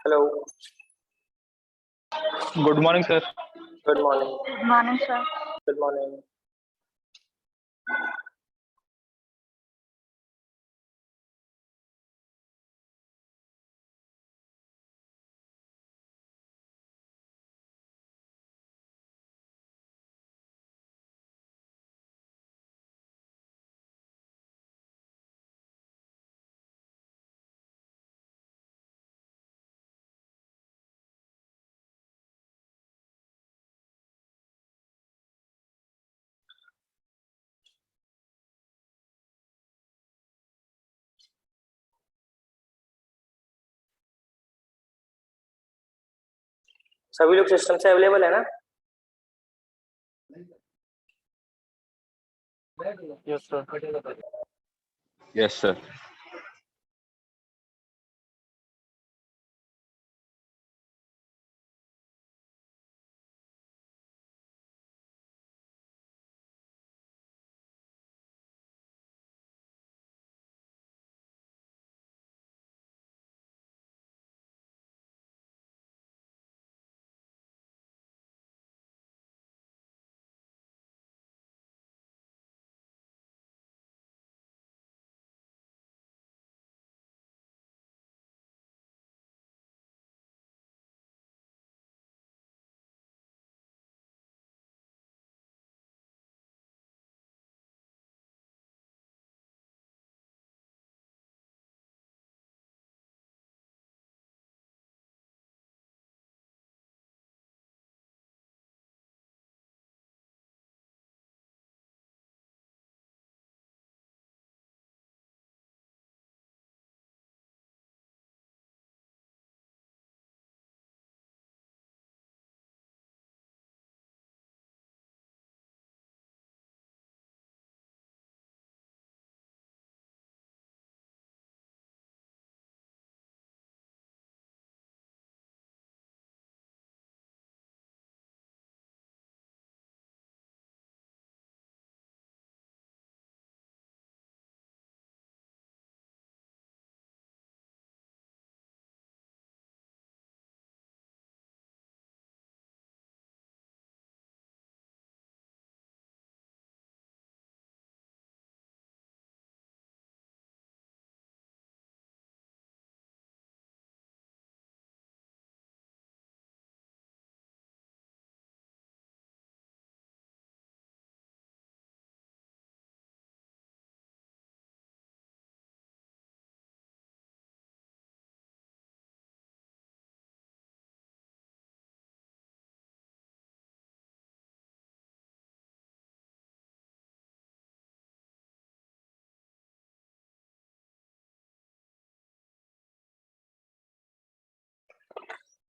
Hello. Good morning sir. Good morning. Good morning sir. Good morning. सभी लोग system से available है ना? Yes sir. Yes sir.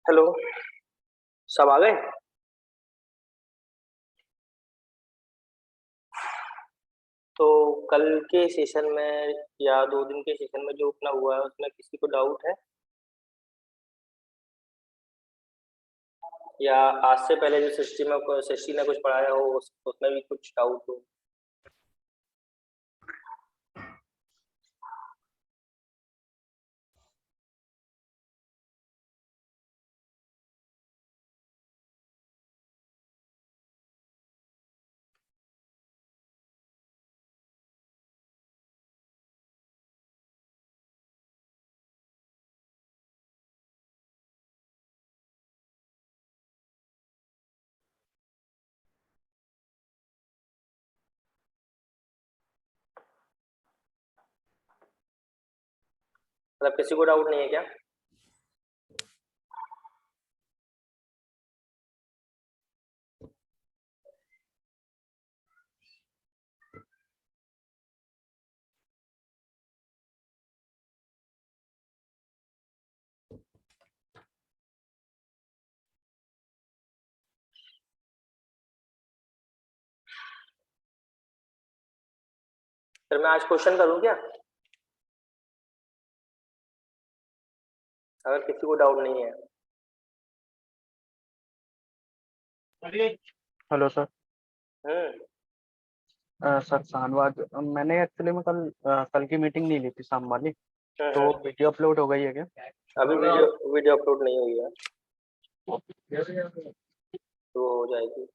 Hello, सब आ गए? तो कल के सेशन में या 2 दिन के सेशन में जो अपना हुआ है उसमें किसी को डाउट है? या आज से पहले जो सृष्टि ने कुछ पढ़ाया हो उसमें भी कुछ डाउट हो? मतलब किसी को डाउट नहीं है क्या? फिर मैं आज क्वेश्चन करूं क्या, अगर किसी को डाउट नहीं है? Hello sir. Hmm. Sir Shahnawaz, मैंने एक्चुअली में कल की मीटिंग नहीं ली थी शाम वाली, तो हम्म। वीडियो अपलोड हो गई है क्या? अभी वीडियो अपलोड नहीं हुई है, तो हो जाएगी।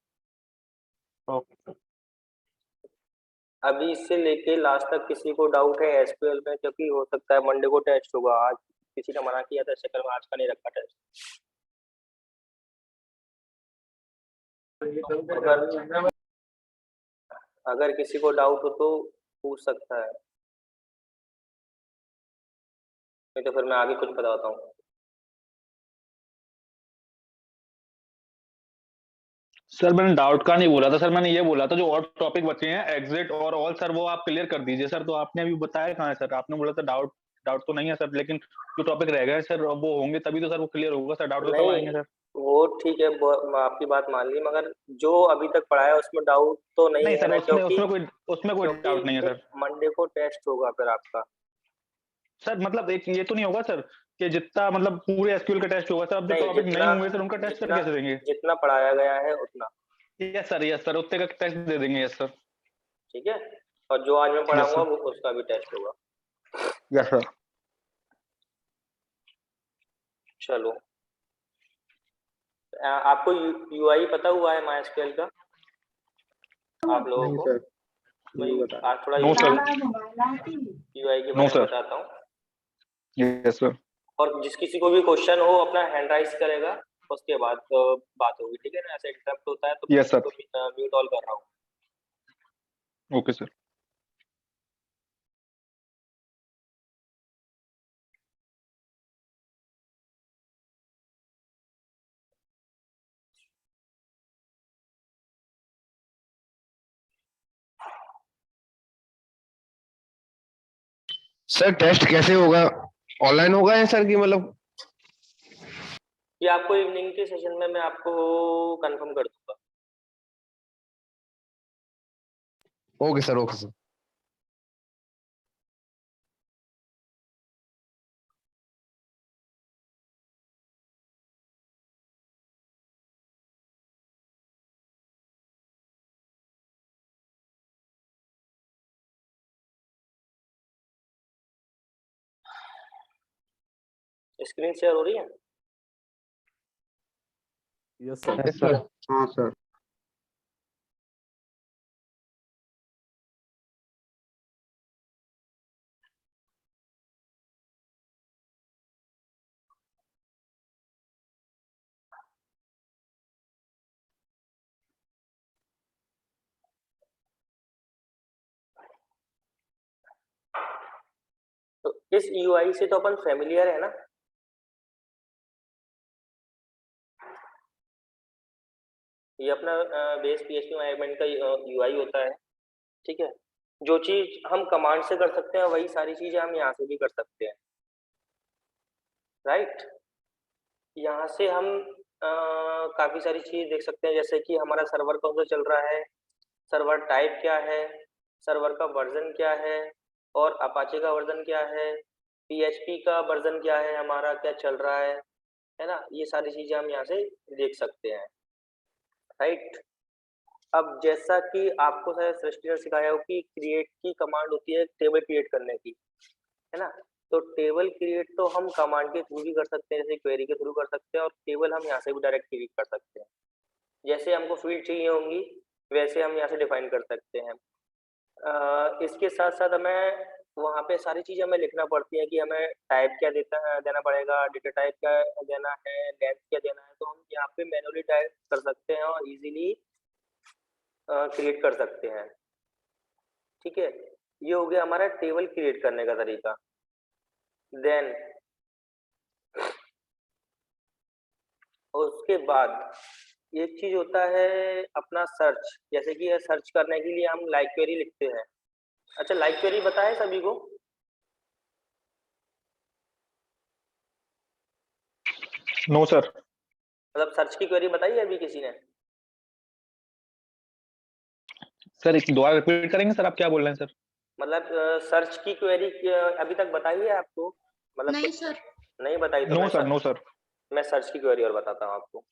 ओके। अभी इससे लेके लास्ट तक किसी को डाउट है एसक्यूएल में? क्योंकि हो सकता है मंडे को टेस्ट होगा, आज किसी ने मना किया था इस चक्कर में आज का नहीं रखा टेस्ट। अगर किसी को डाउट हो तो पूछ सकता है, नहीं तो फिर मैं आगे कुछ बताता हूँ। सर मैंने डाउट का नहीं बोला था सर, मैंने ये बोला था जो और टॉपिक बचे हैं एग्जिट और ऑल सर वो आप क्लियर कर दीजिए सर। तो आपने अभी बताया कहाँ है सर? आपने बोला था डाउट डाउट तो नहीं है सर, लेकिन जो टॉपिक रह गए सर वो होंगे तभी तो सर वो क्लियर होगा सर। डाउट तो तब नहीं, आएंगे सर। वो ठीक है, मैं आपकी बात मान ली, मगर जो अभी तक पढ़ा है उसमें डाउट तो नहीं नहीं है सर, ना? उसमें क्योंकि उसमें कोई डाउट नहीं है सर। मंडे को टेस्ट होगा फिर आपका। सर मतलब एक ये तो नहीं होगा सर कि जितना मतलब पूरे एसक्यूएल का टेस्ट होगा सर, अब जो नहीं, टॉपिक नहीं होंगे सर उनका टेस्ट सर जितना कैसे देंगे? जितना पढ़ाया गया है उतना। यस सर उतने का टेस्ट दे देंगे। Yes sir. ठीक है, और जो आज मैं यस पढ़ाऊंगा सर। वो उसका भी टेस्ट होगा। Yes sir. चलो, आपको यूआई पता हुआ है माइस्क्वेल का आप लोगों नहीं को? सर, मैं नहीं बता। आज थोड़ा नो सर। यूआई के नो बारे में सर। बताता हूँ। Yes sir. और जिस किसी को भी क्वेश्चन हो अपना हैंड राइज करेगा, उसके बाद बात होगी, ठीक है ना? ऐसे इंटरप्ट होता है तो मैं यस किसी सर। को म्यूट ऑल कर रहा हूँ। Okay sir. सर टेस्ट कैसे होगा? ऑनलाइन होगा या सर की मतलब? ये आपको इवनिंग के सेशन में मैं आपको कंफर्म कर दूंगा। Okay sir, okay sir. Screen share हो रही है? Yes sir. Yes sir. हाँ सर। तो इस यूआई से तो अपन फेमिलियर है ना? ये अपना बेस पीएचपी मैनेजमेंट का यूआई होता है, ठीक है? जो चीज हम कमांड से कर सकते हैं वही सारी चीजें हम यहाँ से भी कर सकते हैं, राइट? यहाँ से हम काफी सारी चीज देख सकते हैं, जैसे कि हमारा सर्वर कौन सा चल रहा है, सर्वर टाइप क्या है, सर्वर का वर्जन क्या है, और अपाचे का वर्जन क्या है, पीएचपी का वर्जन क्या है, हमारा क्या चल रहा है ना? ये सारी चीजें हम यहाँ से देख सकते हैं, राइट? अब जैसा कि आपको शायद सृष्टि ने सिखाया हो कि क्रिएट की कमांड होती है टेबल क्रिएट करने की, है ना? तो टेबल क्रिएट तो हम कमांड के थ्रू भी कर सकते हैं, जैसे क्वेरी के थ्रू कर सकते हैं, और टेबल हम यहाँ से भी डायरेक्ट क्रिएट कर सकते हैं। जैसे हमको फील्ड चाहिए होंगी वैसे हम यहाँ से डिफाइन कर सकते हैं। इसके साथ साथ हमें वहाँ पे सारी चीज़ें हमें लिखना पड़ती है कि हमें टाइप क्या देना पड़ेगा, डेटा टाइप क्या देना है, लेंथ क्या देना है, तो हम यहाँ पे मैनुअली टाइप कर सकते हैं और इजीली क्रिएट कर सकते हैं, ठीक है? ये हो गया हमारा टेबल क्रिएट करने का तरीका। देन उसके बाद एक चीज होता है अपना सर्च, जैसे कि सर्च करने के लिए हम लाइक क्वेरी लिखते हैं। अच्छा, लाइक क्वेरी पता है सभी को? No sir. मतलब सर्च की क्वेरी बताई है अभी किसी ने? सर एक दोबारा रिपीट करेंगे सर, आप क्या बोल रहे हैं सर? मतलब सर्च की क्वेरी अभी तक बताई है आपको? मतलब नहीं सर। नहीं बताई तो नो सर। No sir. मैं सर्च की क्वेरी और बताता हूँ आपको।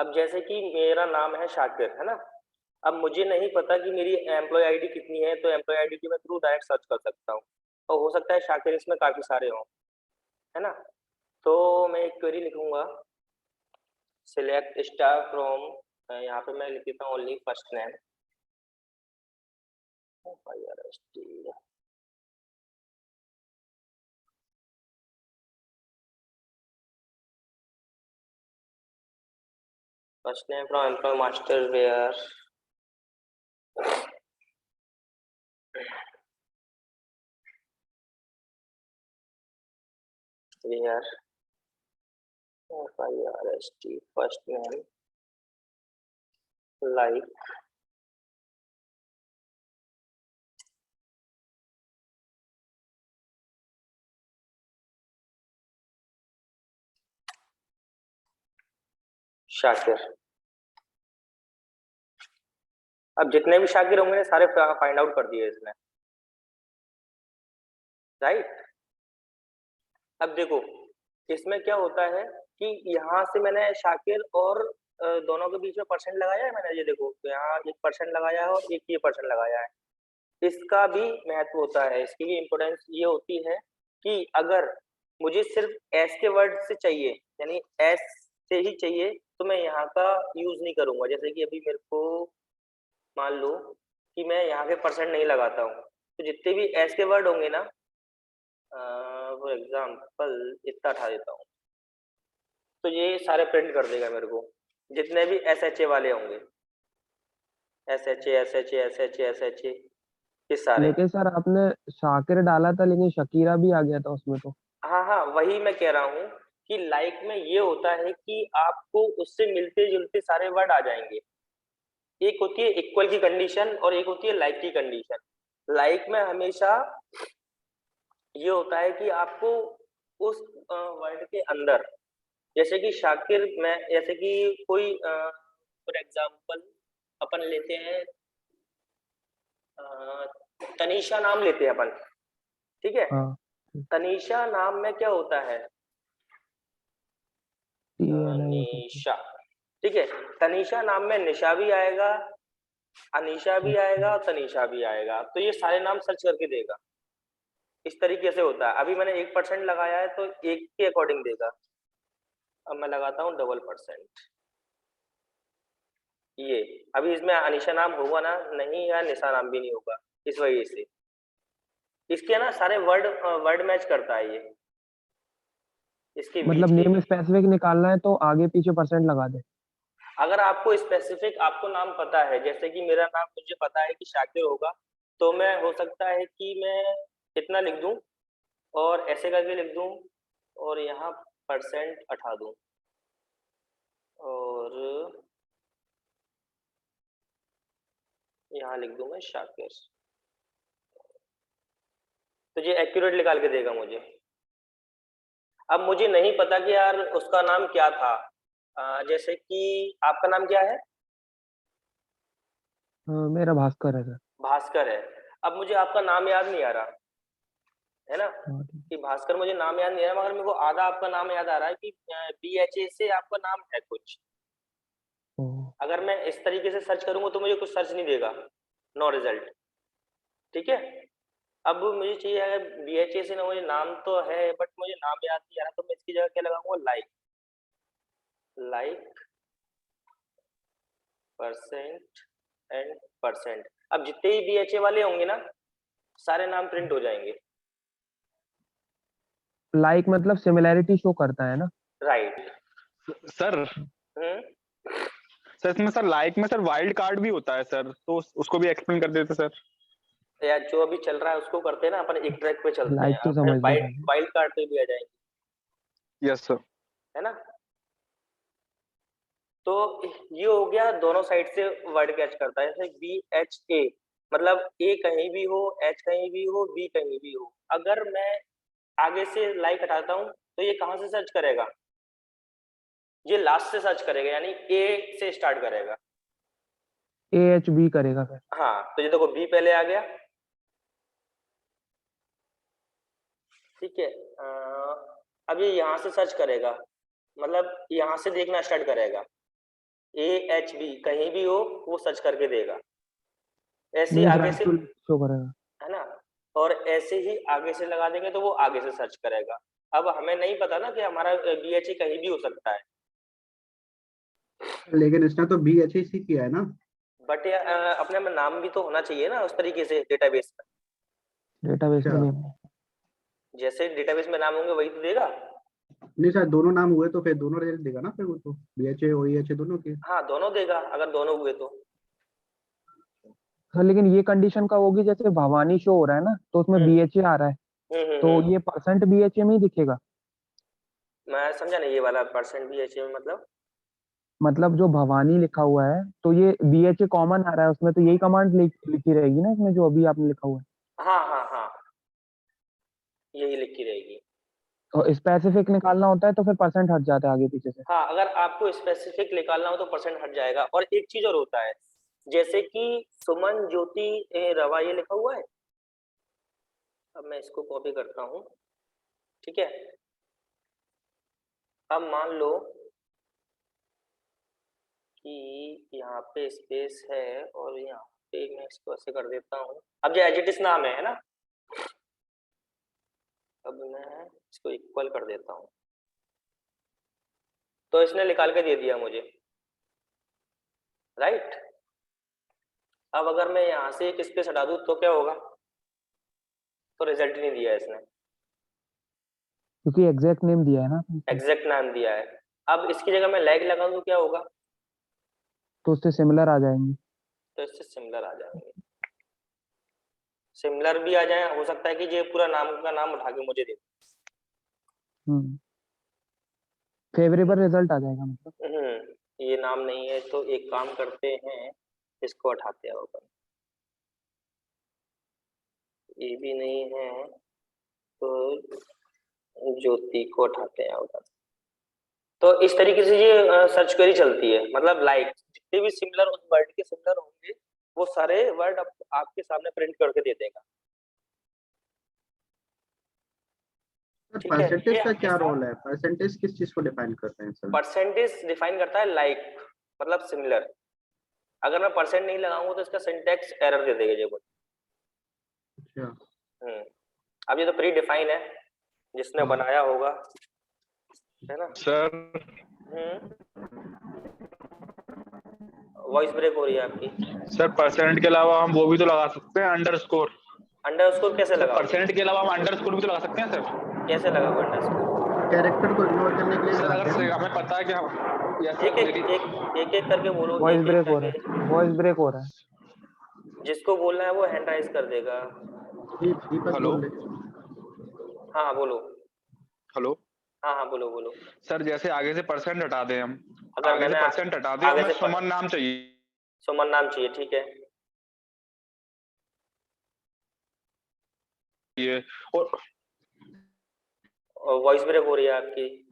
अब जैसे कि मेरा नाम है शाकिर, है ना? अब मुझे नहीं पता कि मेरी एम्प्लॉय आईडी कितनी है, तो एम्प्लॉय आईडी की मैं थ्रू डायरेक्ट सर्च कर सकता हूँ, और हो सकता है शाकिर इसमें काफ़ी सारे हों, है ना? तो मैं एक क्वेरी लिखूँगा, सिलेक्ट स्टार फ्रॉम, यहाँ पे मैं लिख देता हूँ only first name, FIRST, first name from employee master where FIRST first name like Shakir. अब जितने भी शाकिर होंगे सारे फाइंड आउट कर दिए इसने, राइट? अब देखो इसमें क्या होता है कि यहाँ से मैंने शाकिर और दोनों के बीच में परसेंट लगाया है मैंने, ये देखो तो यहाँ एक परसेंट लगाया है और एक ये परसेंट लगाया है। इसका भी महत्व होता है, इसकी भी इम्पोर्टेंस ये होती है कि अगर मुझे सिर्फ एस के वर्ड से चाहिए, यानी एस से ही चाहिए, तो मैं यहाँ का यूज नहीं करूंगा। जैसे कि अभी मेरे को मान लो कि मैं यहाँ पे परसेंट नहीं लगाता हूँ, तो जितने भी एस के वर्ड होंगे ना, फॉर एग्जाम्पल इतना उठा देता हूँ, तो ये सारे प्रिंट कर देगा मेरे को, जितने भी एस एच ए वाले होंगे, S H A S H A S H A S H A, ये सारे। लेकिन सर आपने शाकिर डाला था लेकिन शकीरा भी आ गया था उसमें तो। हाँ हाँ, वही मैं कह रहा हूँ कि लाइक में ये होता है कि आपको उससे मिलते जुलते सारे वर्ड आ जाएंगे। एक होती है इक्वल की कंडीशन और एक होती है लाइक की कंडीशन। लाइक में हमेशा ये होता है कि आपको उस वर्ड के अंदर, जैसे कि शाकिर में, जैसे कि कोई फॉर एग्जाम्पल अपन लेते हैं तनीषा नाम लेते हैं अपन, ठीक है? हाँ तनीषा नाम में क्या होता है? TNI निशा, ठीक है? तनीषा नाम में निशा भी आएगा, अनीशा भी आएगा और तनीषा भी आएगा, तो ये सारे नाम सर्च करके देगा। इस तरीके से होता है। अभी मैंने 1% लगाया है तो एक के अकॉर्डिंग देगा। अब मैं लगाता हूँ डबल परसेंट, ये अभी इसमें अनीशा नाम होगा ना नहीं, या निशा नाम भी नहीं होगा, इस वजह से इसके ना सारे वर्ड मैच करता है ये, इसके बीच मतलब के नेम भी। स्पेसिफिक निकालना है तो आगे पीछे परसेंट लगा दे। अगर आपको स्पेसिफिक आपको नाम पता है, जैसे कि मेरा नाम मुझे पता है कि शाकिर होगा, तो मैं हो सकता है कि मैं इतना लिख दूं और ऐसे करके लिख दूं और यहाँ परसेंट हटा दूं और यहाँ लिख दूं मैं शाकिर, तो ये एक्यूरेट निकाल के देगा मुझे। अब मुझे नहीं पता कि यार उसका नाम क्या था, जैसे कि आपका नाम क्या है? मेरा भास्कर है सर। भास्कर है। अब मुझे आपका नाम याद नहीं आ रहा है ना, हाँ ठीक। कि भास्कर मुझे नाम याद नहीं आ रहा, मगर मेरे को आधा आपका नाम याद आ रहा है कि BHA से आपका नाम है कुछ। ओ, अगर मैं इस तरीके से सर्च करूंगा तो मुझे कुछ सर्च नहीं देगा, नो रिजल्ट, ठीक है? अब मुझे चाहिए, अगर BHA से ना, मुझे नाम तो है बट मुझे नाम याद नहीं आ रहा, तो मैं इसकी जगह क्या लगाऊंगा? Like, like percent and percent. अब जितने ही BHA वाले होंगे ना, सारे नाम प्रिंट हो जाएंगे। लाइक मतलब सिमिलैरिटी शो करता है ना। राइट। सर सर इसमें सर लाइक में सर वाइल्ड कार्ड भी होता है सर, तो उसको भी एक्सप्लेन कर देते सर। या जो अभी चल रहा है उसको करते हैं ना, अपन एक ट्रैक पे चलते लाइक हैं, तो अपन समझ गए पहले। वाइल्ड कार्ड पे भी आ जाएंगे, यस सर। है ना? तो ये हो गया, दोनों साइड से वर्ड कैच करता है। जैसे BHA मतलब A कहीं भी हो, H कहीं भी हो, B कहीं भी हो। अगर मैं आगे से लाइक हटाता हूँ तो ये कहाँ से सर्च करेगा? ये लास्ट से सर्च करेगा, यानी A से स्टार्ट करेगा। AHB करेगा फिर। हाँ, तो ये देखो B पहले आ गया, ठीक है? अब ये यहाँ से सर्च करेगा, मतलब यहाँ से देखना स्टार्ट करेगा, AHB कहीं भी हो वो सर्च करके देगा। ऐसे ही मीन्स आगे राइट से, टू शो करेगा। है ना, और ऐसे ही आगे से लगा देंगे तो वो आगे से सर्च करेगा। अब हमें नहीं पता ना कि हमारा BHA कहीं भी हो सकता है, लेकिन इसने तो BHC किया है ना। बट अपने में नाम भी तो होना चाहिए ना उस तरीके से डेटाबेस में। डेटाबेस में अच्छा। नहीं। जैसे डेटाबेस में नाम होंगे वही तो देगा। नहीं सर, दोनों नाम हुए तो फिर दोनों रिजल्ट देगा ना, फिर वो तो BHA OEHA दोनों के। हाँ दोनों देगा अगर दोनों हुए तो। हाँ, लेकिन ये कंडीशन का होगी जैसे भवानी शो हो रहा है ना, तो उसमें हम्म BHA आ रहा है, तो ये परसेंट BHA में ही दिखेगा। मैं समझा नहीं ये वाला परसेंट BHA में मतलब जो भवानी लिखा हुआ है तो ये BHA कॉमन आ रहा है उसमें, तो यही कमांड लिखी रहेगी ना इसमें जो अभी आपने लिखा हुआ है। हाँ हाँ हाँ यही लिखी रहेगी। और स्पेसिफिक निकालना होता है तो फिर परसेंट हट जाता है आगे पीछे से। हाँ अगर आपको स्पेसिफिक निकालना हो तो परसेंट हट जाएगा। और एक चीज और होता है, जैसे कि सुमन ज्योति रवा ये लिखा हुआ है। अब मैं इसको कॉपी करता हूँ, ठीक है। अब मान लो कि यहाँ पे स्पेस है और यहाँ पे मैं इसको ऐसे कर देता हूँ। अब जो एजिटिस नाम है ना, अब मैं इसको इक्वल कर देता हूँ, तो इसने निकाल के दे दिया मुझे, राइट। अब अगर मैं यहाँ से एक स्पेस हटा दूँ तो क्या होगा, तो रिजल्ट नहीं दिया इसने, क्योंकि एग्जैक्ट नेम दिया है ना आपने, एग्जैक्ट नाम दिया है। अब इसकी जगह मैं लैग लगाऊं तो क्या होगा, तो उससे सिमिलर आ जाएंगे। तो इससे सिमिलर आ जाएंगे। सिमिलर भी आ जाए, हो सकता है कि ये पूरा नाम का नाम उठा के मुझे दे। फेवरेबल रिजल्ट आ जाएगा मतलब। ये नाम नहीं है तो एक काम करते हैं, इसको हटाते हैं ऊपर। ये भी नहीं है तो ज्योति को हटाते हैं ऊपर। तो इस तरीके से ये सर्च क्वेरी चलती है। मतलब लाइक जितने भी सिमिलर उस वर्ड के सिमिलर होंगे वो सारे वर्ड आपके सामने प्रिंट करके दे देगा। सर ठीक है, परसेंटेज ये का क्या हमेशा रोल है? परसेंटेज किस चीज को डिफाइन करते हैं सर? परसेंटेज डिफाइन करता है लाइक, मतलब सिमिलर। अगर मैं परसेंट नहीं लगाऊंगा तो इसका सिंटैक्स एरर दे देगा ये बोल। अच्छा। अब ये तो प्री डिफाइन है, जिसने बनाया होगा, है ना। सर वॉइस ब्रेक हो रही है आपकी। सर परसेंट के अलावा हम वो भी तो लगा सकते हैं, अंडरस्कोर। अंडरस्कोर कैसे सर लगाओगे? परसेंट के अलावा हम अंडरस्कोर भी तो लगा सकते हैं सर। कैसे लगाओगे अंडरस्कोर? कैरेक्टर को इग्नोर करने के लिए सर लगाते अगर हैं। हमें पता है कि हम एक एक एक एक करके बोलो, वॉइस एक एक ब्रेक हो रहा करके। है, वॉइस ब्रेक हो रहा है। जिसको बोलना है वो हैंड राइज कर देगा। दीपक हेलो बोल रहे। हाँ बोलो। हेलो हाँ बोलो बोलो। सर जैसे आगे से परसेंट हटा दें हम, अगर आगे से मैंने परसेंट हटा दें, आगे हमें से सुमन नाम चाहिए। सुमन नाम चाहिए, ठीक है। और वॉइस ब्रेक हो रही है आपकी।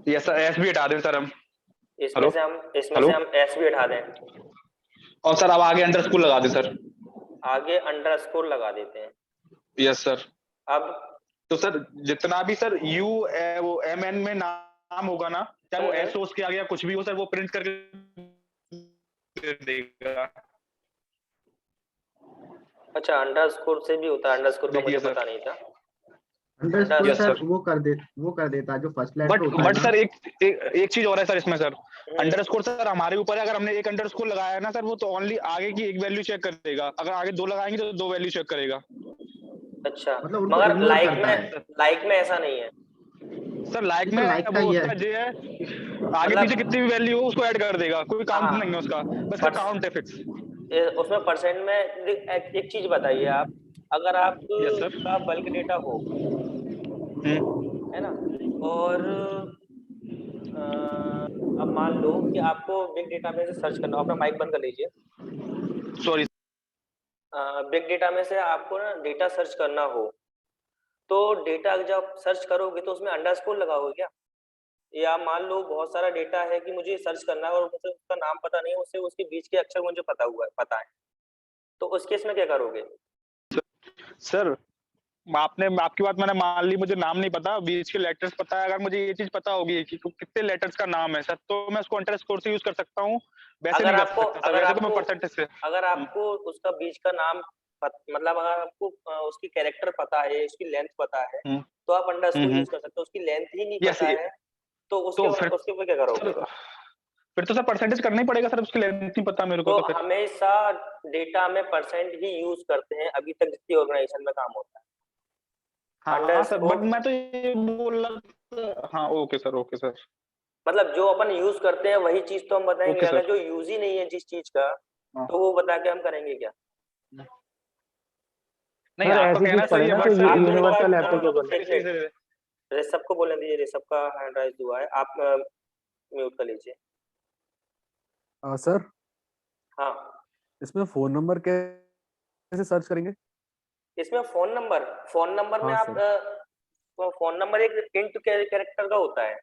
ये सर एस भी हटा दें सर हम। इसमें हेलो से हम हेलो एस भी हटा दें। और सर अब आगे अंडरस्कोर लगा दें सर। आगे अंडरस्कोर लगा देते हैं। Yes sir. अब तो सर जितना भी सर यू वो MN में नाम होगा ना, चाहे वो एस हो उसके आगे या कुछ भी हो सर, वो प्रिंट करके दे देगा। अच्छा, अंडरस्कोर से भी होता है, अंडरस्कोर का मुझे देखिए सर। पता नहीं था। Underscore yes sir sir. वो कर देता है जो फर्स्ट लेटर होता है बट ना। सर एक चीज और है सर इसमें सर, अंडरस्कोर सर हमारे ऊपर है। अगर हमने एक अंडरस्कोर लगाया है ना सर, वो तो ओनली आगे की एक वैल्यू चेक करेगा। अगर आगे दो लगाएंगे तो दो वैल्यू चेक करेगा। अच्छा, मतलब उनको मगर इग्नोर करता है। लाइक में ऐसा नहीं है सर लाइक तो में लाइक का वो ये उसका है। जो है आगे मतलब। पीछे कितनी भी वैल्यू हो उसको ऐड कर देगा, कोई काउंट हाँ नहीं है उसका, बस का काउंट है फिक्स। उसमें परसेंट में एक चीज बताइए आप, अगर आप यस सर। का बल्क डेटा हो, है ना, और अब मान लो कि आपको बिग डेटा में से सर्च करना हो, अपना माइक बंद कर लीजिए। सॉरी। बिग डेटा में से आपको ना डेटा सर्च करना हो, तो डेटा जब सर्च करोगे तो उसमें अंडरस्कोर लगाओगे क्या? या मान लो बहुत सारा डेटा है कि मुझे सर्च करना है और मुझे उसका नाम पता नहीं है, उससे उसके बीच के अक्षर मुझे पता है, तो उस केस में क्या करोगे? सर आपने आपकी बात मैंने मान ली, मुझे नाम नहीं पता, बीच के लेटर्स पता है। अगर मुझे ये चीज पता होगी कि कितने लेटर्स का नाम है सर, तो मैं उसको इंटर स्कोर से यूज कर सकता हूँ, वैसे अगर नहीं कर आपको सकता सर। अगर वैसे तो मैं आपको परसेंटेज से अगर आपको उसका बीच का नाम मतलब अगर आपको उसकी कैरेक्टर पता है, उसकी लेंथ पता है, हम्म, तो आप अंडरस्कोर हम्म, यूज कर सकते हो। उसकी लेंथ ही नहीं यस। पता है तो तो उसके ऊपर क्या करोगे? फिर तो सर परसेंटेज करना ही पड़ेगा सर, उसकी लेंथ नहीं पता मेरे को तो तो फिर। हमेशा डेटा में परसेंट ही यूज करते हैं अभी तक जितनी ऑर्गेनाइजेशन में काम होता है। हाँ सर, अंडरस्कोर बट मैं तो ये बोल रहा था। हाँ ओके सर, ओके सर, मतलब जो अपन यूज करते हैं वही चीज तो हम बताएंगे। ओके अगर सर। जो यूज ही नहीं है जिस चीज का, हाँ। तो वो बता के हम करेंगे क्या? नहीं, सर आपका ऐसी कहना चीज पढ़े सही है, ना बट तो सर आप जो एक बार यूनिवर्सल एप्लीकेबल। सही सही सही। ऋषभ को बोलने दीजिए, ऋषभ का हैंड राइज हुआ है, आप म्यूट कर लीजिए। सर हाँ, इसमें फोन नंबर कैसे सर्च करेंगे? इसमें फोन नंबर में हाँ आप सर। फोन नंबर एक इंट कैरेक्टर का होता है।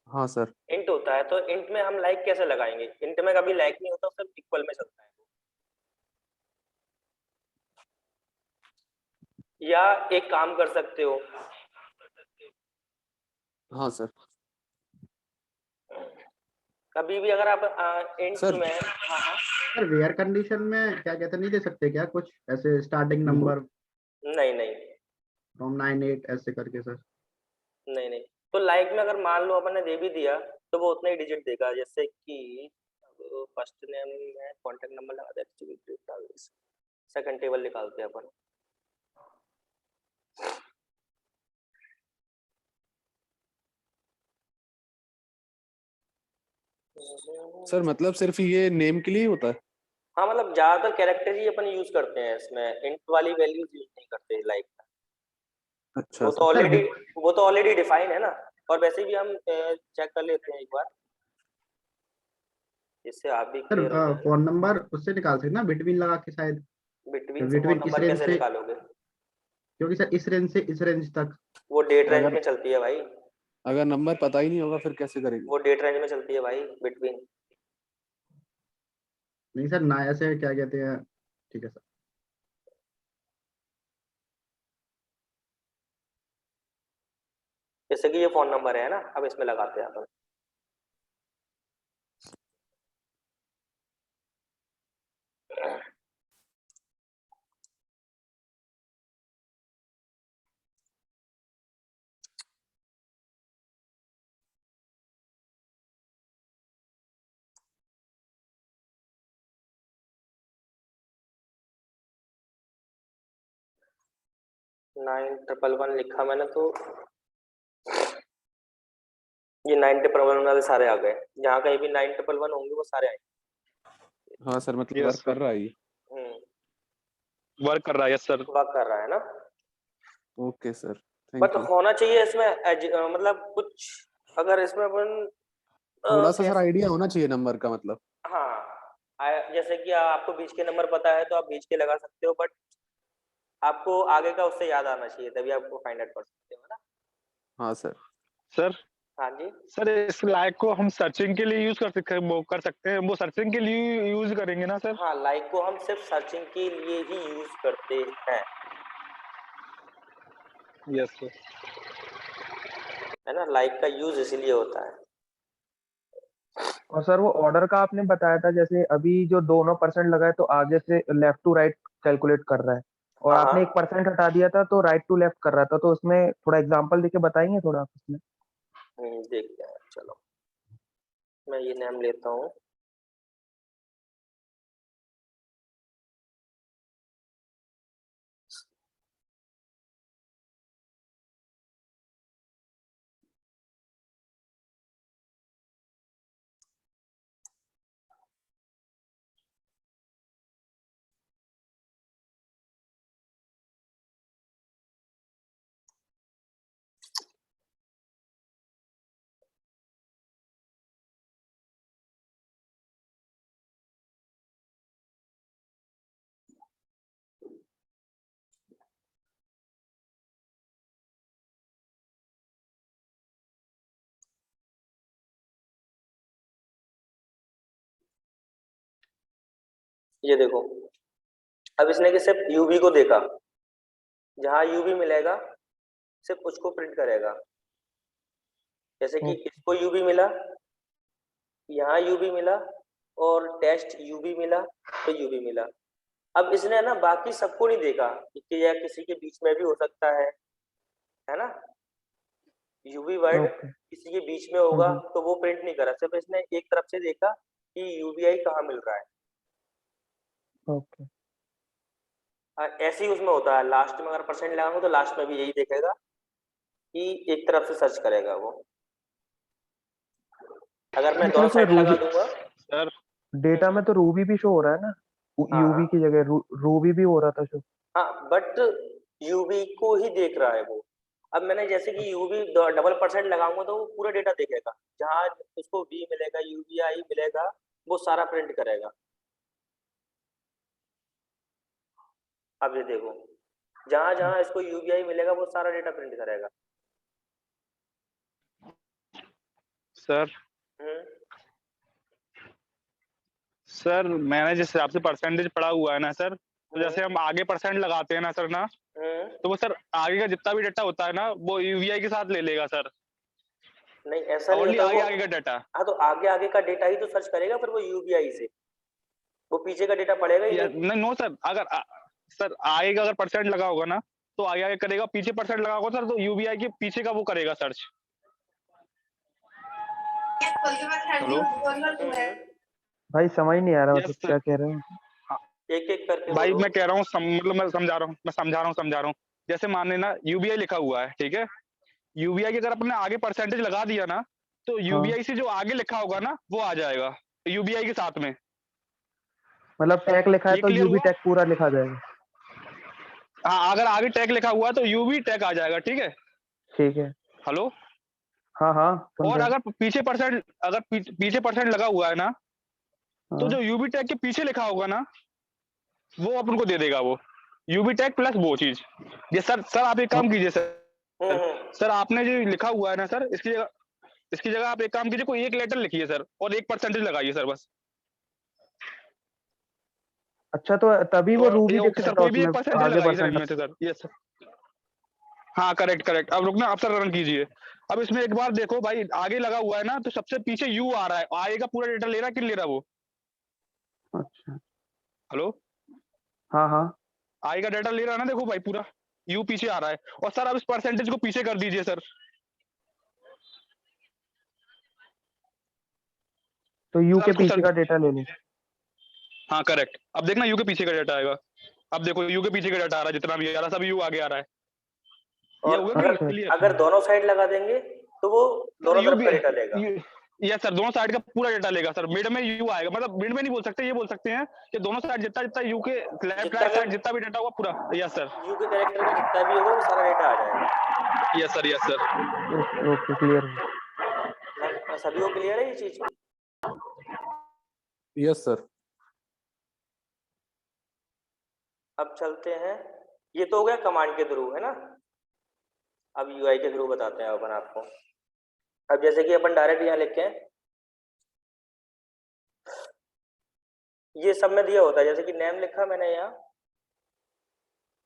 हाँ सर। इंट होता है तो इंट में हम लाइक कैसे लगाएंगे? इंट में कभी लाइक नहीं होता, सिर्फ इक्वल में चलता है। या एक काम कर सकते हो, हाँ सर। कभी भी अगर आप इंट सर में हाँ सर वेयर कंडीशन में क्या कहते नहीं दे सकते क्या कुछ ऐसे स्टार्टिंग नंबर नहीं नहीं फ्रॉम 98 ऐसे करके सर? नहीं नहीं तो लाइक में अगर मान लो अपन ने दे भी दिया तो वो उतना ही डिजिट देगा। जैसे कि फर्स्ट नेम में कॉन्टेक्ट नंबर लगा दे, सेकंड टेबल निकालते हैं अपन। सर मतलब सिर्फ ये नेम के लिए ही होता है? हाँ मतलब ज्यादातर कैरेक्टर ही अपन यूज करते हैं इसमें, इंट वाली वैल्यूज यूज नहीं करते लाइक। अच्छा वो तो सर। सर ऑलरेडी वो तो ऑलरेडी डिफाइन है ना। और वैसे भी हम चेक कर लेते हैं एक बार, जिससे आप भी सर क्लियर हो जाए। फोन नंबर उससे निकाल सकते ना, बिटवीन लगा के शायद। बिटवीन से फोन बिटवीन इस नंबर रेंज कैसे से, निकालोगे? क्योंकि सर इस रेंज से इस रेंज तक। वो डेट रेंज अगर में चलती है भाई। अगर नंबर पता ही नहीं होगा फिर कैसे करेंगे? वो डेट रेंज में चलती है भाई, बिटवीन। नहीं सर ना ऐसे क्या कहते हैं। ठीक है सर। जैसे कि ये फोन नंबर है ना, अब इसमें लगाते हैं अपन। नाइन ट्रिपल वन लिखा मैंने तो ये 9 ट्रिपल 1 वाले सारे आ गए। जहाँ कहीं भी 9 ट्रिपल 1 होंगे वो सारे आएंगे। हाँ सर मतलब यस वर्क कर सर, रहा है ये। वर्क कर रहा है, यस सर। वर्क कर रहा है ना। Okay sir, but thank you. होना चाहिए इसमें मतलब कुछ, अगर इसमें अपन थोड़ा सा सर कैसे, आइडिया होना चाहिए नंबर का मतलब। हाँ जैसे कि आपको बीच के नंबर पता है तो आप बीच के लगा सकते हो, बट आपको आगे का उससे याद आना चाहिए, तभी आपको फाइंड आउट कर सकते हो ना। हाँ सर। सर हाँ जी। सर इस लाइक को हम सर्चिंग के लिए यूज कर सकते हैं, वो कर सकते हैं, वो सर्चिंग के लिए यूज करेंगे ना सर? हाँ लाइक को हम सिर्फ सर्चिंग के लिए ही यूज करते हैं, यस सर। है ना। लाइक का यूज इसीलिए होता है। और सर वो ऑर्डर का आपने बताया था, जैसे अभी जो दोनों परसेंट लगाए तो आगे से लेफ्ट टू राइट कैलकुलेट कर रहा है, और हाँ आपने हाँ 1% हटा दिया था तो राइट टू लेफ्ट कर रहा था, तो उसमें थोड़ा एग्जांपल देके बताएंगे थोड़ा आप उसमें? देखते हैं, चलो मैं ये नाम लेता हूँ। ये देखो, अब इसने कि सिर्फ यूवी को देखा, जहाँ यूवी मिलेगा सिर्फ उसको प्रिंट करेगा। जैसे कि इसको यूवी मिला, यहाँ यूवी मिला और टेस्ट यूवी मिला तो यूवी मिला। अब इसने ना बाकी सबको नहीं देखा कि या किसी के बीच में भी हो सकता है ना, यूवी वर्ड ओके। किसी के बीच में होगा हम्म। तो वो प्रिंट नहीं करा, सिर्फ इसने एक तरफ से देखा कि यूवीआई कहाँ मिल रहा है। ओके। ऐसे ही उसमें होता है, लास्ट में अगर परसेंट लगाऊंगा तो लास्ट में भी यही देखेगा कि एक तरफ से सर्च करेगा वो। अगर मैं सर दोनों इसमें साइड लगा रूबी दूंगा, सर डेटा में तो रूबी भी शो हो रहा है ना, हाँ यूवी की जगह रूबी भी हो रहा था शो। हाँ, बट यूवी को ही देख रहा है वो। अब मैंने जैसे कि यूवी डबल परसेंट लगाऊंगा तो वो पूरा डेटा देखेगा, जहाँ उसको वी मिलेगा यूवीआई मिलेगा वो सारा प्रिंट करेगा। अब ये देखो, जहाँ जहाँ इसको यूवीआई मिलेगा वो सारा डेटा प्रिंट करेगा। सर सर मैंने जिस हिसाब से परसेंटेज पढ़ा हुआ है ना सर, तो जैसे हम आगे परसेंट लगाते हैं ना सर ना, तो वो सर आगे का जितना भी डेटा होता है ना वो यूवीआई के साथ ले लेगा सर। नहीं ऐसा नहीं ओनली होता आगे वो। आगे का डेटा। हाँ तो आगे आगे का डेटा ही तो सर्च करेगा फिर वो यूवीआई से, वो पीछे का डेटा पड़ेगा ही नहीं। नहीं नो सर, अगर सर आगे का अगर परसेंट लगा होगा ना तो आगे आगे करेगा, पीछे परसेंट लगा होगा सर तो यूवीआई के पीछे का वो करेगा सर्च। हेलो भाई समझ नहीं आ रहा मतलब यस क्या सर। कह रहे हो। एक एक करके भाई बोलो। मैं कह रहा हूँ मतलब मैं समझा रहा हूँ। जैसे मान लेना यूबीआई लिखा हुआ है, ठीक है, यूबीआई की अगर अपने आगे परसेंटेज लगा दिया ना तो यूबीआई से जो आगे लिखा होगा ना वो आ जाएगा यूबीआई के साथ में। मतलब टैग लिखा है ये तो क्लियर यूवी हुआ? टैग पूरा लिखा जाएगा। हाँ, अगर आगे टैग लिखा हुआ है तो यूवी टैग आ जाएगा, ठीक है। ठीक है। हेलो, हाँ हाँ सुन और रहे हैं। अगर पीछे परसेंट लगा हुआ है ना तो हाँ। जो यूवी टैग के पीछे लिखा होगा ना वो अपन को दे देगा, वो यूवी टैग प्लस वो चीज। ये सर आप एक काम कीजिए सर आपने जो लिखा हुआ है ना सर इसकी जगह आप एक काम कीजिए, कोई एक लेटर लिखिए सर और एक परसेंटेज लगाइए सर बस। अच्छा तो तभी वो रूबी दिख ओके रहा सर, था कोई भी उसमें एक परसेंटेज आगे लगाइए सर परसेंट। इनमें से सर। यस सर, हाँ करेक्ट। अब रुकना, आप सर रन कीजिए। अब इसमें एक बार देखो भाई, आगे लगा हुआ है ना तो सबसे पीछे यू आ रहा है, आगे का पूरा डेटा ले रहा है कि नहीं ले रहा वो? अच्छा। हेलो, हाँ हाँ। आगे का डेटा ले रहा है ना, देखो भाई पूरा यू पीछे आ रहा है। और सर अब इस परसेंटेज को पीछे कर दीजिए सर। तो यू सर के इसको पीछे सर, का डेटा ले लो। हाँ करेक्ट। अब देखना यू के पीछे का डेटा आएगा। अब देखो यू के पीछे का डेटा आ रहा है, जितना भी आ रहा है सब यू आगे आ रहा है। ये और हो गया अगर बिल्कुल क्लियर। अगर दोनों साइड लगा देंगे तो वो सर दोनों यू तरफ भी का डेटा लेगा। यस सर, दोनों साइड का पूरा डेटा लेगा सर। मिड में यू आएगा, मतलब मिड में नहीं बोल सकते, ये बोल सकते हैं कि दोनों साइड जितना जितना यू के लेफ्ट जितना राइट भी साइड जितना भी डेटा होगा पूरा। यस सर, यू के कैरेक्टर में जितना भी होगा वो सारा डेटा आ जाएगा। Yes sir, yes sir. Okay okay clear हो। सभी को क्लियर है ये चीज? Yes sir. अब चलते हैं, ये तो हो गया कमांड के थ्रू, है ना। अब यूआई के थ्रू बताते हैं अपन आपको। अब जैसे कि अपन डायरेक्ट यहाँ लिख के ये सब में दिया होता है, जैसे कि नेम लिखा मैंने यहाँ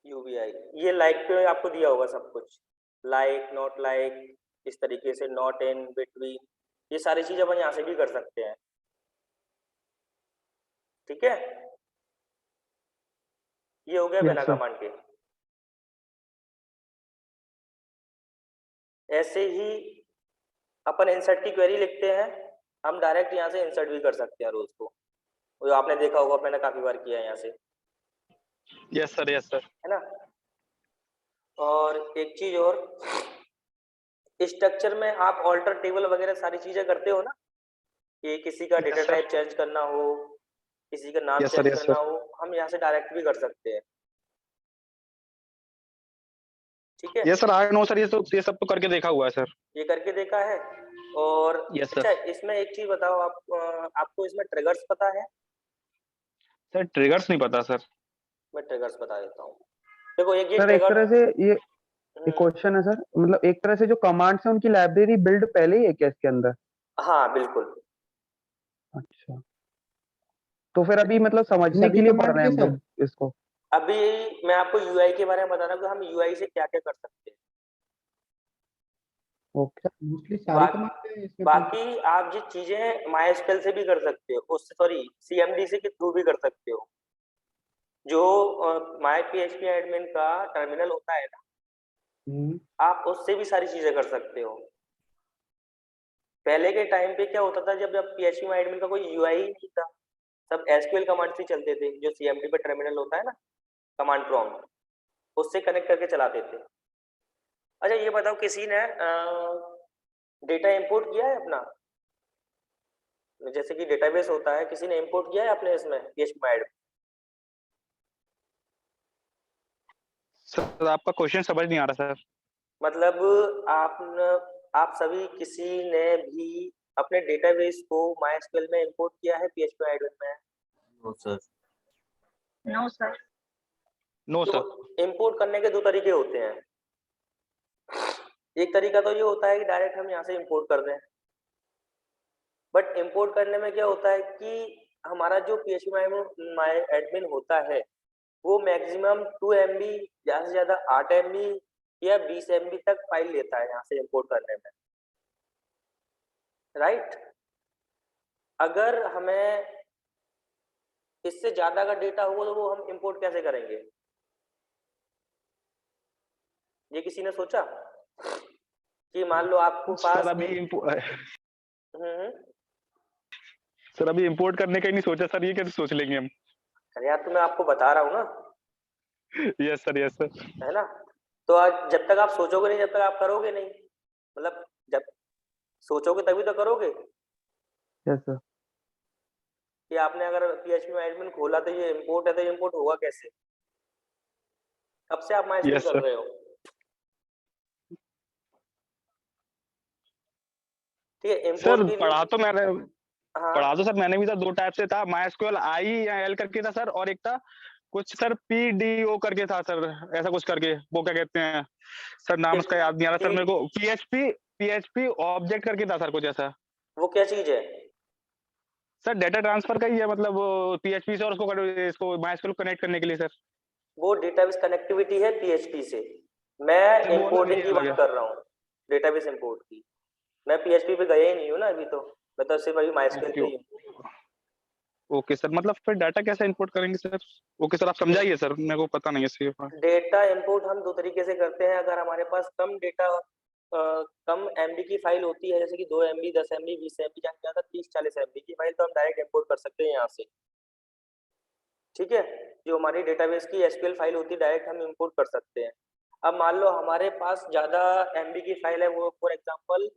यूवीआई, ये लाइक पे आपको दिया होगा सब कुछ, लाइक नॉट लाइक, इस तरीके से नॉट इन बिटवीन, ये सारी चीज अपन यहाँ से भी कर सकते हैं, ठीक है। ये हो गया बिना यस सर। कमांड के। ऐसे ही अपन इंसर्ट की क्वेरी लिखते हैं, हम डायरेक्ट यहाँ से इंसर्ट भी कर सकते हैं रोज को, वो आपने देखा होगा, मैंने काफी बार किया है यहाँ से, यस सर, यस सर। है ना। और एक चीज और, स्ट्रक्चर में आप ऑल्टर टेबल वगैरह सारी चीजें करते हो ना, कि किसी का data Yes, sir. Type change करना हो, किसी का नाम Yes, sir, चेंज yes, करना sir. हो, हम यहाँ से डायरेक्ट भी कर सकते हैं, ठीक है। Yes sir, I know sir, ये सब तो करके देखा हुआ है सर। ये करके देखा है। और Yes, sir. अच्छा इसमें एक चीज बताओ, आपको इसमें ट्रिगर्स पता है? सर ट्रिगर्स नहीं पता सर। मैं ट्रिगर्स बता देता हूँ। देखो एक ये सर एक ट्रिगर, तरह से ये एक क्वेश्चन है सर, मतलब एक तरह से जो कमांड्स है उनकी लाइब्रेरी बिल्ड पहले ही है क्या इसके अंदर? हाँ बिल्कुल। अच्छा तो फिर अभी मतलब समझने के सभी लिए पढ़ कमांड रहे हैं के हम सर? लोग इसको। अभी मैं आपको यूआई के बारे में बता रहा हूँ कि हम यूआई से क्या क्या कर सकते हैं। ओके मोस्टली सारी बाकी कमांड है इसमें तो। बाकी आप जिस चीजें माइस्क्वेल से भी कर सकते हो, उससे सॉरी सीएमडी से के थ्रू भी कर सकते हो। जो माई पीएचपी एडमिन का टर्मिनल होता है ना, हम्म, आप उससे भी सारी चीजें कर सकते हो। पहले के टाइम पे क्या होता था, जब जब पीएचपी माई एडमिन का कोई यूआई नहीं था, सब एसक्यूएल कमांड से चलते थे, जो सीएमडी पे टर्मिनल होता है ना, कमांड प्रॉम्प्ट, उससे कनेक्ट करके चलाते थे। अच्छा ये बताओ, किसी ने डेटा इंपोर्ट किया है अपना, जैसे कि डेटाबेस होता है, किसी ने इंपोर्ट किया है अपने इसमें पीएचपी माई एडमिन? सर आपका क्वेश्चन समझ नहीं आ रहा सर। मतलब आप सभी किसी ने भी अपने डेटाबेस को माइस्क्वेल में इंपोर्ट किया है पीएचपी एडमिन में? No sir. No sir. No तो सर। इंपोर्ट करने के दो तरीके होते हैं। एक तरीका तो ये होता है कि डायरेक्ट हम यहाँ से इंपोर्ट कर दें, बट इंपोर्ट करने में क्या होता है कि हमारा जो पीएचपी माई एडमिन होता है, वो मैक्सिमम 2 MB, ज्यादा से ज्यादा 8 MB या 20 MB तक फाइल लेता है यहाँ से इंपोर्ट करने में, राइट? अगर हमें इससे ज्यादा का डेटा होगा तो वो हम इंपोर्ट कैसे करेंगे? ये किसी ने सोचा कि मान लो आपको पास सर अभी हम्म, सर अभी इंपोर्ट करने का ही नहीं सोचा सर, ये कैसे सोच लेंगे हम? अरे यार तो मैं आपको बता रहा हूँ ना, यस सर, यस सर। है ना? तो आज जब तक आप सोचोगे नहीं, जब तक आप करोगे नहीं, मतलब जब सोचोगे तभी तो करोगे। Yes sir. कि आपने अगर पीएचपी एडमिन खोला तो ये इंपोर्ट है, तो इंपोर्ट होगा कैसे? कब से आप माइस्क्वेल यस कर सर। रहे हो? ठीक है, सर इंपोर्ट के पढ़ा लिए तो मैंने हाँ पढ़ा तो सर मैंने भी था, दो टाइप से था, माइस्क्वेल आई या एल करके था सर, और एक था कुछ सर पीडीओ करके था सर, ऐसा कुछ करके, वो क्या कहते हैं सर, नाम उसका याद नहीं आ रहा सर मेरे को। पीएचपी पीएचपी ऑब्जेक्ट करके था सर कुछ ऐसा। वो क्या चीज है? सर डेटा ट्रांसफर का ही है, मतलब पीएचपी से और इसको माइस्क्वेल को कनेक्ट करने के लिए सर। वो डेटाबेस कनेक्टिविटी है पीएचपी से। मैं सर वो अलग है, इंपोर्टिंग ये की अलग बात है। कर रहा हूँ, डेटाबेस इंपोर्ट की। मैं पीएचपी पे गया ही नहीं हूँ ना अभी, तो मैं तो सिर्फ अभी माइस्क्वेल ओके पे ही हूँ। ओके सर, मतलब फिर डाटा कैसे इंपोर्ट करेंगे सर? ओके सर, आप समझाइए सर, मेरे को पता नहीं है इसके बारे डेटा इंपोर्ट हम दो तरीके से करते हैं। अगर हमारे पास कम डेटा कम एमबी की फाइल होती है, जैसे कि 2 MB 10 MB 20 MB ज्यादा 30-40 MB की फाइल, तो हम डायरेक्ट इंपोर्ट कर सकते हैं यहाँ से। ठीक है, जो हमारी डेटाबेस की एसक्यूएल फाइल होती है डायरेक्ट हम इंपोर्ट कर सकते हैं। अब मान लो हमारे पास ज्यादा एमबी की फाइल है, वो फॉर एग्जांपल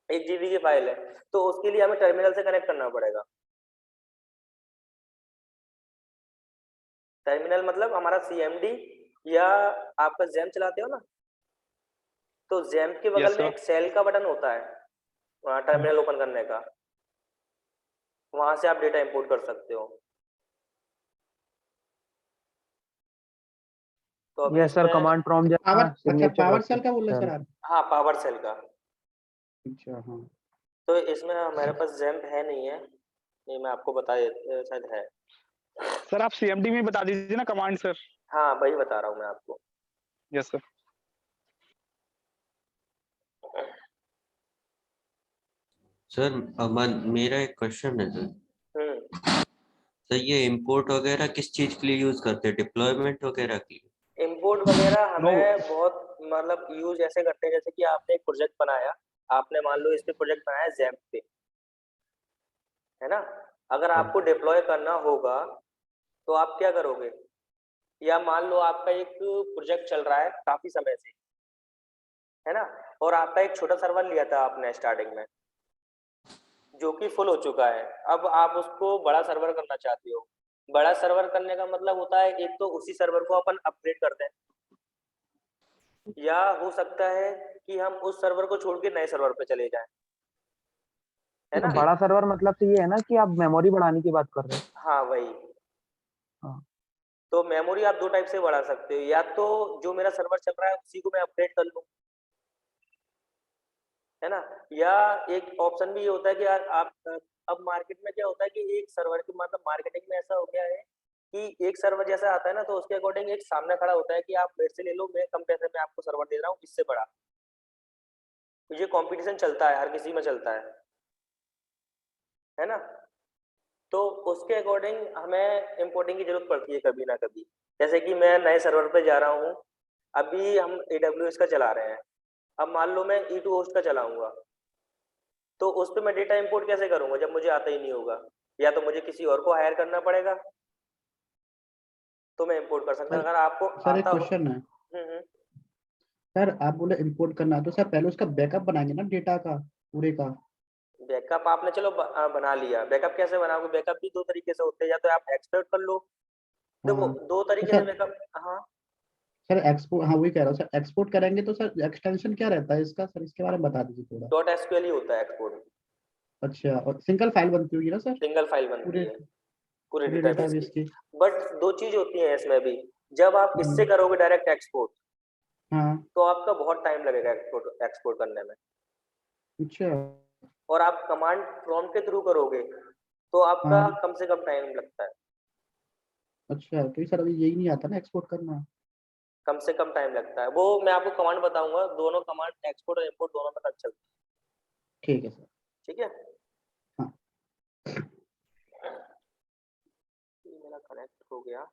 1 GB की फाइल है, तो उसके लिए हमें टर्मिनल से कनेक्ट करना पड़ेगा। टर्मिनल मतलब हमारा सीएमडी, या आपका जैम चलाते हो ना, तो जैम के में। यस बगल में सर। एक सेल का बटन होता है वहाँ टर्मिनल ओपन करने का, वहां से आप डेटा इंपोर्ट कर सकते हो। तो अभी यस सर, इसमें कमांड प्रॉम्प्ट जैसा पावर, अच्छा सिग्नेचर पावर रखते सेल का बोल रहे हैं। सर आप? हाँ, पावर सेल का। अच्छा हाँ। तो इसमें हमारे पास जैम्प है नहीं है, नहीं मैं आपको बता शायद है। सर आप सीएमडी में बता दीजिए ना कमांड सर। हाँ वही बता रहा हूँ मैं आपको। Yes sir. सर अमन, मेरा एक क्वेश्चन है सर। सर ये इंपोर्ट वगैरह किस चीज के लिए यूज करते हैं, डिप्लॉयमेंट वगैरह के लिए? इंपोर्ट वगैरह नो। हमें बहुत मतलब यूज ऐसे करते हैं, जैसे कि आपने एक प्रोजेक्ट बनाया, आपने मान लो इस पे प्रोजेक्ट बनाया जैम्प पे, है ना? अगर आपको डिप्लॉय करना होगा तो आप क्या करोगे? या मान लो आपका एक प्रोजेक्ट चल रहा है काफी समय से, है ना, और आपका एक छोटा सर्वर लिया था आपने स्टार्टिंग में, जो कि फुल हो चुका है। अब आप उसको बड़ा सर्वर करना चाहते हो। बड़ा सर्वर करने का मतलब होता है, एक तो उसी सर्वर को अपन अपग्रेड कर दें, या हो सकता है कि हम उस सर्वर को छोड़ के नए सर्वर पे चले जाएं, है ना? बड़ा सर्वर मतलब तो ये है ना कि आप मेमोरी बढ़ाने की बात कर रहे हो। हाँ वही। हाँ। तो मेमोरी आप दो टाइप से बढ़ा सकते हो, या तो जो मेरा सर्वर चल रहा है उसी को मैं अपग्रेड कर लूं, है ना? या एक ऑप्शन भी ये होता है कि यार आप अब मार्केट में क्या होता है कि एक सर्वर की मतलब मार्केटिंग में ऐसा हो गया है कि एक सर्वर जैसा आता है ना, तो उसके अकॉर्डिंग एक सामने खड़ा होता है कि आप मेरे से ले लो, मैं कम पैसे में आपको सर्वर दे रहा हूँ इससे बड़ा। तो ये कंपटीशन चलता है, हर किसी में चलता है ना। तो उसके अकॉर्डिंग हमें इंपोर्टिंग की जरूरत पड़ती है कभी ना कभी। जैसे कि मैं नए सर्वर पे जा रहा हूँ, अभी हम AWS का चला रहे हैं, अब मान लो मैं E2 होस्ट का चलाऊंगा, तो उस पे मैं डेटा इंपोर्ट कैसे करूंगा जब मुझे आता ही नहीं होगा? या तो मुझे किसी और को हायर करना पड़ेगा, तो मैं इंपोर्ट कर सकता हूँ। सर अगर आपको सर एक आता हो। क्वेश्चन है सर, आप बोले इंपोर्ट करना है तो सर पहले उसका बैकअप बनाएंगे ना डेटा का पूरे का। बैकअप आपने चलो बना लिया, बैकअप कैसे बनाओगे? बैकअप भी दो तरीके से होते हैं, या तो आप एक्सपोर्ट कर लो। देखो हाँ दो तो तरीके से सर, बैकअप। हाँ, एक्सपोर्ट, हाँ वही कह रहा हूँ सर, एक्सपोर्ट करेंगे तो सर एक्सटेंशन क्या रहता है इसका सर, इसके बारे में बता दीजिए थोड़ा। .SQL ही होता है एक्सपोर्ट। अच्छा, और सिंगल फाइल बनती होगी ना सर सिंगल फाइल बनती पूरे है पूरे पूरे डेटाबेस की। डेटाबेस की। बट दो चीज होती है इसमें भी। जब आप इससे हम्म, करोगे डायरेक्ट एक्सपोर्ट, हाँ। तो आपका बहुत टाइम लगेगा एक्सपोर्ट एक्सपोर्ट करने में। अच्छा। और आप कमांड प्रॉम्प्ट के थ्रू करोगे, तो आपका हाँ। कम से कम टाइम लगता है। अच्छा, तो सर अभी यही नहीं आता ना एक्सपोर्ट करना। कम से कम टाइम लगता है, वो मैं आपको कमांड बताऊंगा, दोनों कमांड एक्सपोर्ट और इंपोर्ट दोनों में चलती ठीक है सर। है। ठीक है। हाँ। ये मेरा कनेक्ट हो गया।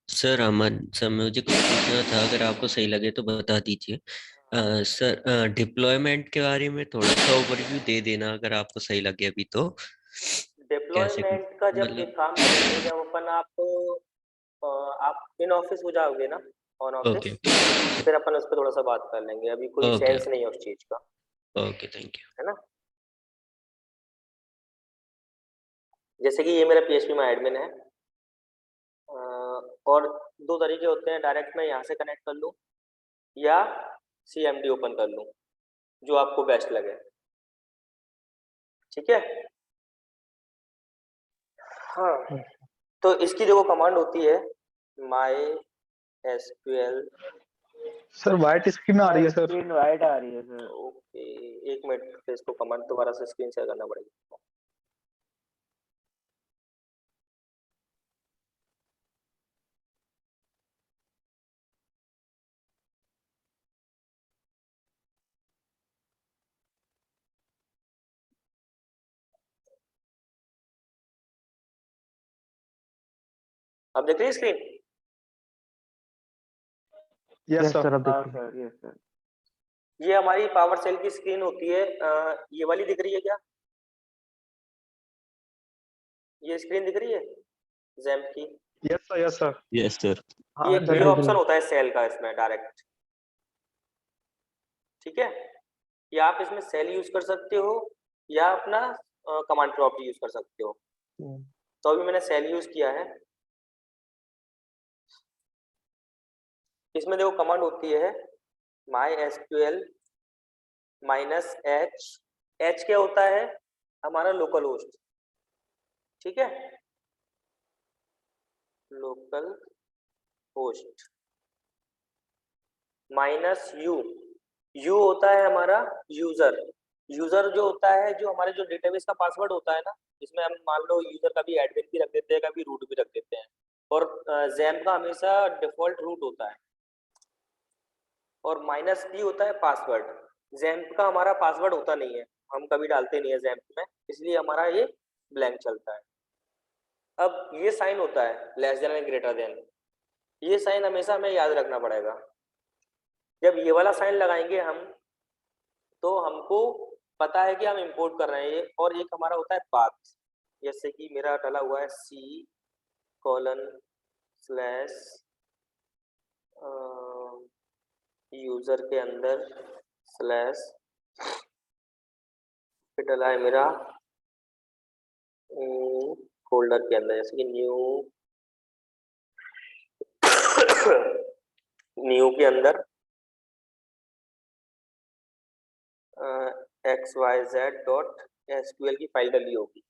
सर अमन सर, मुझे कुछ पूछना था, अगर आपको सही लगे तो बता दीजिए। सर डिप्लॉयमेंट के बारे में थोड़ा सा ओवरव्यू दे देना, अगर आपको सही लगे अभी तो। कैसे डिप्लॉयमेंट का जब एक मतलब। काम करेंगे, जब अपन आप इन ऑफिस हो जाओगे ना, ऑन ओके ऑफिस, फिर अपन उस पर थोड़ा सा बात कर लेंगे, अभी कोई ओके सेंस नहीं है उस चीज का। Okay, thank you. है ना। जैसे कि ये मेरा PHP में एडमिन है, और दो तरीके होते हैं, डायरेक्ट मैं यहाँ से कनेक्ट कर लूँ या CMD ओपन कर लूँ, जो आपको बेस्ट लगे। ठीक है। हाँ, तो इसकी जो कमांड होती है MySQL। सर व्हाइट स्क्रीन आ रही है सर। स्क्रीन वाइट आ रही है सर। ओके, एक मिनट, फिर इसको कमांड दोबारा से स्क्रीन शेयर करना पड़ेगा। अब देख रही है स्क्रीन? Yes sir. सर अब दिख रही है। Yes sir. ये हमारी पावर सेल की स्क्रीन होती है, ये वाली दिख रही है क्या? ये स्क्रीन दिख रही है जैम्प की? Yes sir. Yes sir. Yes sir. ये ऑप्शन होता है सेल का इसमें डायरेक्ट। ठीक है। या आप इसमें सेल यूज कर सकते हो, या अपना कमांड प्रॉम्प्ट यूज कर सकते हो। तो अभी मैंने सेल यूज किया है। इसमें देखो कमांड होती है MySQL -h। h क्या होता है? हमारा लोकल होस्ट। ठीक है, लोकल होस्ट। -u। u होता है हमारा यूजर। यूजर जो होता है, जो हमारे जो डेटाबेस का पासवर्ड होता है ना, इसमें हम मान लो यूजर का भी एडमिन भी रख देते हैं, कभी रूट भी रख देते हैं। और जैम का हमेशा डिफॉल्ट रूट होता है। और -p होता है पासवर्ड। जैम्प का हमारा पासवर्ड होता नहीं है, हम कभी डालते नहीं है जैम्प में, इसलिए हमारा ये ब्लैंक चलता है। अब ये साइन होता है less than and greater than, ये साइन हमेशा हमें याद रखना पड़ेगा। जब ये वाला साइन लगाएंगे हम, तो हमको पता है कि हम इंपोर्ट कर रहे हैं ये। और एक हमारा होता है पाथ, जैसे कि मेरा डाला हुआ है C:/ यूजर के अंदर स्लैश, फिर डाला है मेरा फोल्डर के अंदर, जैसे कि न्यू के अंदर xyz.sql की फाइल डली होगी।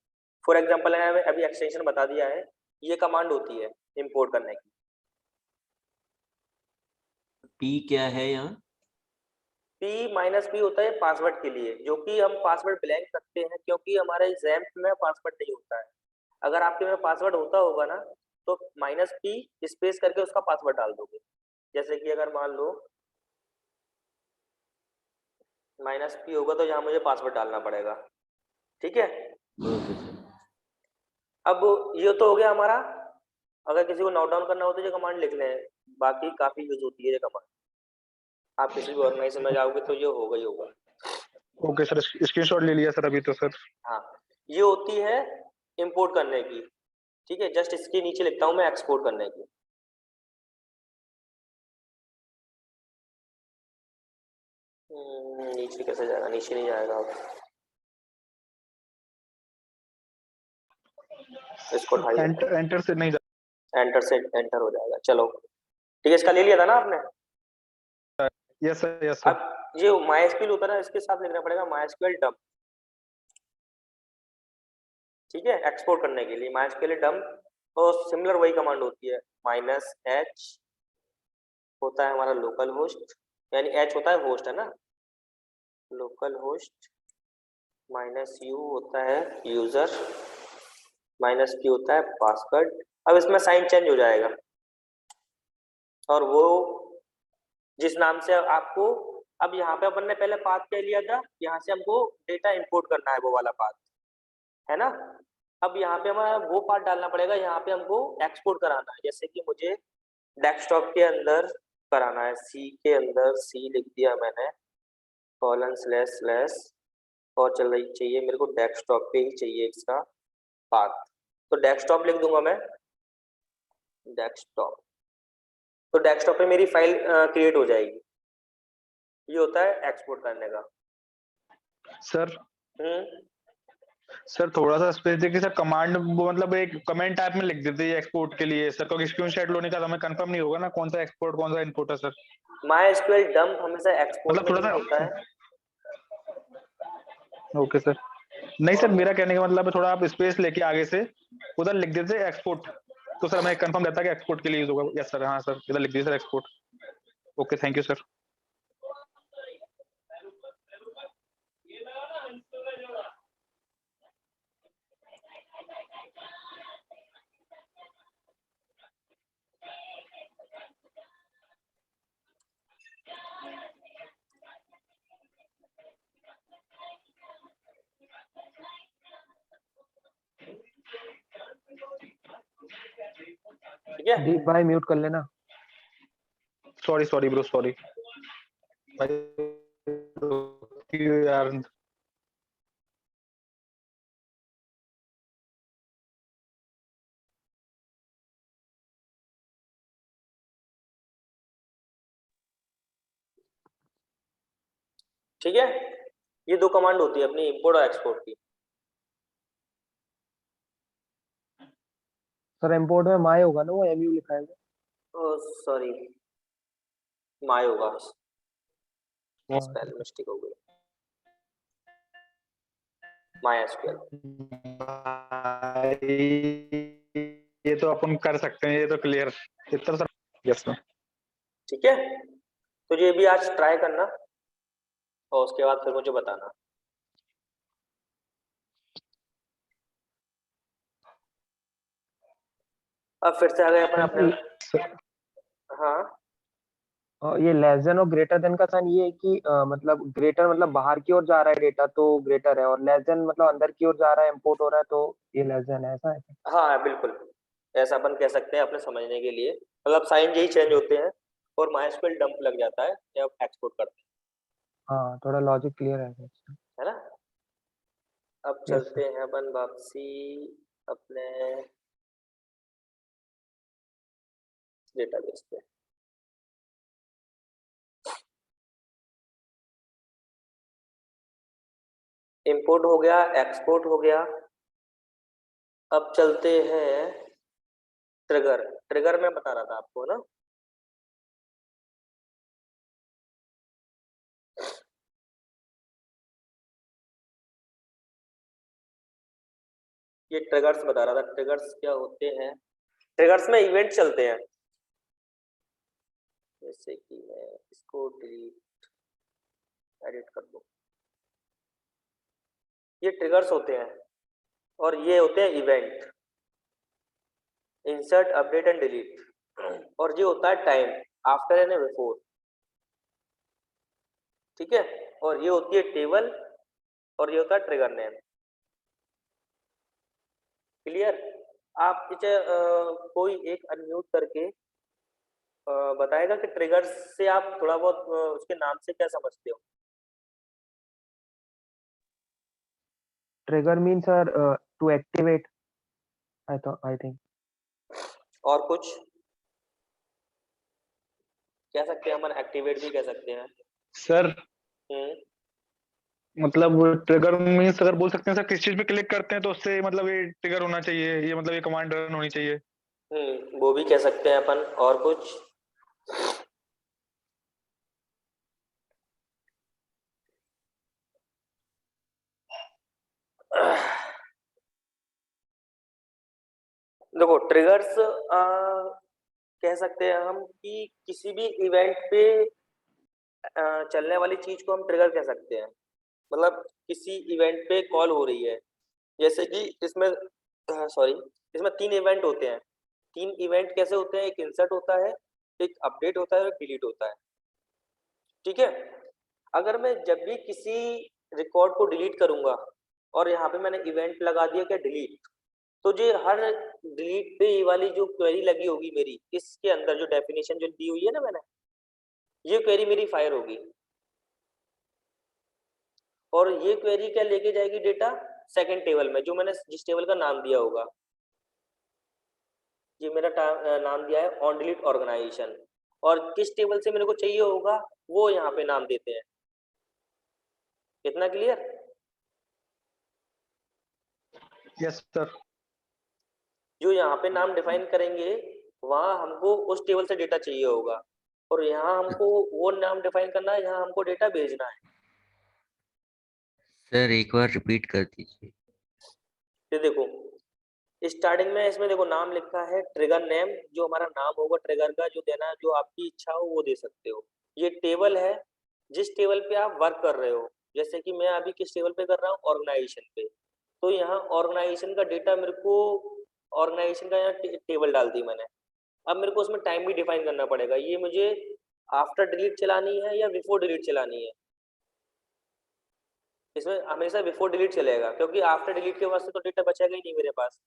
फॉर एग्जांपल मैंने अभी एक्सटेंशन बता दिया है, ये कमांड होती है इंपोर्ट करने की। पी क्या है यहाँ? p होता है पासवर्ड के लिए, जो कि हम पासवर्ड ब्लैंक रखते हैं क्योंकि हमारे XAMPP में पासवर्ड नहीं होता है। अगर आपके में पासवर्ड होता होगा ना, तो -p स्पेस करके उसका पासवर्ड डाल दोगे। जैसे कि अगर मान लो -p होगा तो यहाँ मुझे पासवर्ड डालना पड़ेगा, ठीक है। Okay sir. अब ये तो हो गया हमारा, अगर किसी को नोट डाउन करना हो तो ये कमांड लिख लें, बाकी काफी यूज होती है ये कमांड। आप किसी भी ऑर्गेनाइजेशन में जाओगे तो ये होगा ही होगा। ओके सर, स्क्रीनशॉट ले लिया सर अभी तो सर। हाँ, ये होती है इंपोर्ट करने की, ठीक है। जस्ट इसके नीचे लिखता हूं मैं एक्सपोर्ट करने की। नीचे कैसे जाएगा, नीचे नहीं जाएगा। अब इसको उठाइए, एंटर से नहीं एंटर से एंटर हो जाएगा। चलो ठीक है, इसका ले लिया था ना आपने। Yes sir, yes sir. अब ये MySQL होता है ना, इसके साथ लिखना पड़ेगा MySQL dump, ठीक है, एक्सपोर्ट करने के लिए MySQL dump। और सिमिलर वही कमांड होती है, -h होता है हमारा लोकल होस्ट, यानी h होता है होस्ट, है ना, लोकल होस्ट, -u होता है यूजर, -p होता है पासवर्ड। अब इसमें साइन चेंज हो जाएगा, और वो जिस नाम से आपको, अब यहाँ पे अपन ने पहले पाथ क्या लिया था, यहाँ से हमको डेटा इंपोर्ट करना है, वो वाला पाथ है ना। अब यहाँ पे हमारा वो पार्ट डालना पड़ेगा, यहाँ पे हमको एक्सपोर्ट कराना है। जैसे कि मुझे डेस्कटॉप के अंदर कराना है, सी के अंदर, सी लिख दिया मैंने, :// और चल रही चाहिए मेरे को डेस्कटॉप पे ही चाहिए इसका पाथ, तो डेस्कटॉप लिख दूंगा मैं, डेस्कटॉप। तो डेस्कटॉप पे मेरी फाइल क्रिएट हो जाएगी। ये होता है एक्सपोर्ट करने का। सर। हम्म, सर थोड़ा सा स्पेस देखिए सर, कमांड वो मतलब एक कमेंट टाइप में लिख देते हैं एक्सपोर्ट के लिए सर, क्योंकि स्क्रीनशॉट लेने का हमें कंफर्म नहीं होगा ना कौन सा एक्सपोर्ट कौन सा इनपुट है सर। MySQL dump हमेशा एक्सपोर्ट मतलब में थोड़ा यूज होता है। सा ओके सर। नहीं सर, मेरा कहने का मतलब है थोड़ा आप स्पेस लेके आगे से उधर लिख देते एक्सपोर्ट, तो सर हमें कंफर्म रहता है कि एक्सपोर्ट के लिए यूज होगा। यस सर, हाँ सर, इधर लिख दीजिए sir export. Okay, thank you sir. ठीक है, दीप भाई म्यूट कर लेना। सॉरी ब्रो, सॉरी यार। ठीक है, ये दो कमांड होती है अपनी इंपोर्ट और एक्सपोर्ट की। सर इम्पोर्ट में माई होगा ना, वो MU लिखा है। सॉरी, माय होगा, हाँ, स्पेल मिस्टेक हो गई, MySQL। ये तो अपन कर सकते हैं, ये तो क्लियर इतना सर। Yes sir. ठीक है, तो ये भी आज ट्राई करना और उसके बाद फिर मुझे बताना। अब फिर से आ गए अपन अपने। हाँ, और ये लेस देन और ग्रेटर देन का साइन ये है कि मतलब ग्रेटर मतलब बाहर की ओर जा रहा है डेटा तो ग्रेटर है, और लेस देन मतलब अंदर की ओर जा रहा है, इंपोर्ट हो रहा है तो ये लेस देन है, ऐसा है क्या? हाँ बिल्कुल, ऐसा अपन कह सकते हैं अपने समझने के लिए। मतलब साइन यही चेंज होते हैं और MySQL डंप लग जाता है जब एक्सपोर्ट करते हाँ, थोड़ा लॉजिक क्लियर है हैं, है ना। अब यस चलते हैं अपन वापसी अपने डेटाबेस पे। इंपोर्ट हो गया, एक्सपोर्ट हो गया। अब चलते हैं ट्रिगर। ट्रिगर मैं बता रहा था आपको ना, ये ट्रिगर्स बता रहा था, ट्रिगर्स क्या होते हैं। ट्रिगर्स में इवेंट चलते हैं, जैसे कि मैं इसको डिलीट एडिट कर दूं। ये ट्रिगर्स होते हैं और ये होते हैं event, insert, update and delete. और ये होता है टाइम, आफ्टर एंड बिफोर, ठीक है। और ये होती है टेबल और ये होता है ट्रिगर नेम। क्लियर? आप इसे कोई एक अनम्यूट करके बताएगा कि ट्रिगर्स से आप थोड़ा बहुत उसके नाम से क्या समझते हो? Trigger means to activate. I think. और कुछ कह सकते हैं, हम एक्टिवेट भी कह सकते हैं। सर मतलब ट्रिगर मीन्स अगर बोल सकते हैं सर, किस चीज पे क्लिक करते हैं तो उससे मतलब ये ट्रिगर होना चाहिए, ये मतलब ये कमांड रन होनी चाहिए। वो भी कह सकते हैं अपन। और कुछ? देखो ट्रिगर्स कह सकते हैं हम कि किसी भी इवेंट पे चलने वाली चीज को हम ट्रिगर कह सकते हैं। मतलब किसी इवेंट पे कॉल हो रही है, जैसे कि इसमें सॉरी, इसमें 3 इवेंट होते हैं। 3 इवेंट कैसे होते हैं? एक इंसर्ट होता है, एक अपडेट होता है और डिलीट होता है, ठीक है। अगर मैं जब भी किसी रिकॉर्ड को डिलीट करूंगा और यहाँ पे मैंने इवेंट लगा दिया क्या डिलीट, तो जो हर डिलीट पे ये वाली जो क्वेरी लगी होगी मेरी, इसके अंदर जो डेफिनेशन जो दी हुई है ना मैंने, ये क्वेरी मेरी फायर होगी। और ये क्वेरी क्या लेके जाएगी? डेटा सेकंड टेबल में, जो मैंने जिस टेबल का नाम दिया होगा। ये मेरा नाम दिया है ऑन डिलीट ऑर्गेनाइजेशन, और किस टेबल से मेरे को चाहिए होगा वो यहाँ पे नाम देते हैं। कितना क्लियर? Yes sir. जो यहाँ पे नाम डिफाइन करेंगे वहां हमको उस टेबल से डेटा चाहिए होगा, और यहाँ हमको वो नाम डिफाइन करना है, यहाँ हमको डेटा भेजना है। सर एक बार रिपीट कर दीजिए। ये देखो स्टार्टिंग में इसमें देखो नाम लिखा है ट्रिगर नेम, जो हमारा नाम होगा ट्रिगर का, जो देना है, जो आपकी इच्छा हो वो दे सकते हो। ये टेबल है जिस टेबल पे आप वर्क कर रहे हो, जैसे कि मैं अभी किस टेबल पे कर रहा हूँ? ऑर्गेनाइजेशन पे। तो यहाँ ऑर्गेनाइजेशन का डेटा मेरे को, ऑर्गेनाइजेशन का यहाँ टेबल डाल दी मैंने। अब मेरे को उसमें टाइम भी डिफाइन करना पड़ेगा, ये मुझे आफ्टर डिलीट चलानी है या बिफोर डिलीट चलानी है। इसमें हमेशा बिफोर डिलीट चलेगा, क्योंकि आफ्टर डिलीट के वास्ते तो डेटा बचेगा ही नहीं मेरे पास,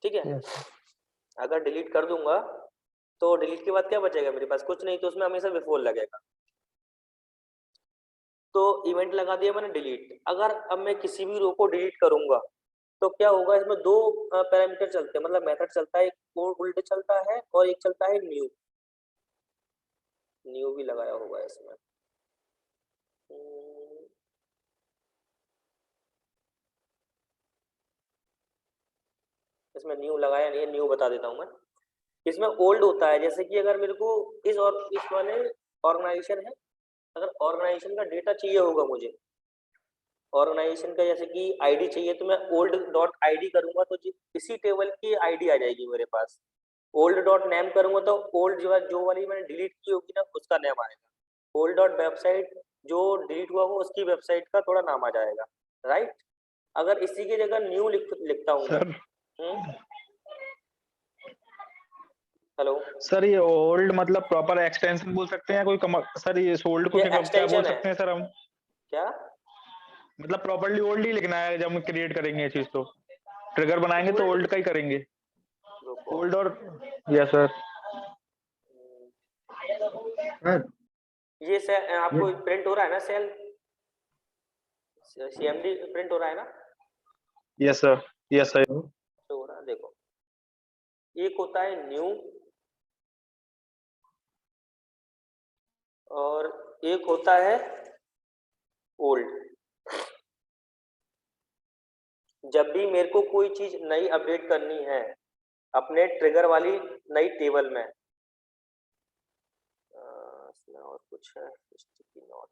ठीक है। Yes. अगर डिलीट कर दूंगा तो डिलीट के बाद क्या बचेगा मेरे पास? कुछ नहीं, तो उसमें हमेशा बिफोर लगेगा। तो इवेंट लगा दिया मैंने डिलीट। अगर अब मैं किसी भी रो को डिलीट करूंगा तो क्या होगा? इसमें 2 पैरामीटर चलते हैं, मतलब मेथड चलता है, एक ओल्ड चलता है और एक चलता है न्यू। न्यू भी लगाया होगा इसमें। इसमें न्यू लगाया नहीं है, न्यू बता देता हूँ मैं। इसमें ओल्ड होता है, जैसे कि अगर मेरे को इस वाले ऑर्गेनाइजेशन है, अगर ऑर्गेनाइजेशन का डेटा चाहिए होगा मुझे, ऑर्गेनाइजेशन का जैसे कि आईडी चाहिए, तो मैं ओल्ड डॉट आईडी करूंगा तो इसी टेबल की आईडी आ जाएगी मेरे पास। ओल्ड डॉट नेम करूंगा तो ओल्ड जो वाली मैंने डिलीट की होगी ना उसका नेम आएगा। ओल्ड डॉट वेबसाइट, जो डिलीट हुआ हो उसकी वेबसाइट का थोड़ा नाम आ जाएगा, राइट। अगर इसी की जगह न्यू लिखता हूँ मैं। हेलो सर, ये ओल्ड मतलब प्रॉपर एक्सटेंशन बोल सकते हैं कोई सर ये ओल्ड को ये क्या बोल एक्सटेंशन है सकते हैं सर हम? क्या? मतलब प्रॉपर्ली ओल्ड ही लिखना है जब हम क्रिएट करेंगे ये चीज, तो ट्रिगर बनाएंगे तो ओल्ड का ही करेंगे। रुको। ओल्ड और यस सर। सर ये आपको ये प्रिंट हो रहा है ना? सेल सीएमडी प्रिंट हो रहा है ना? Yes sir. Yes sir. तो हो रहा है, देखो एक होता है न्यू और एक होता है ओल्ड। जब भी मेरे को कोई चीज नई अपडेट करनी है अपने ट्रिगर वाली नई टेबल में, इसमें और कुछ है स्टिकी नोट।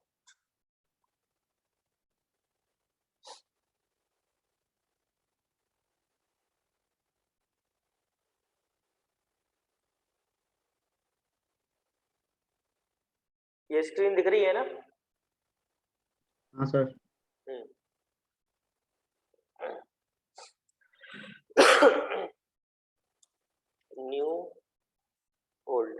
ये स्क्रीन दिख रही है ना? हाँ सर। न्यू ओल्ड,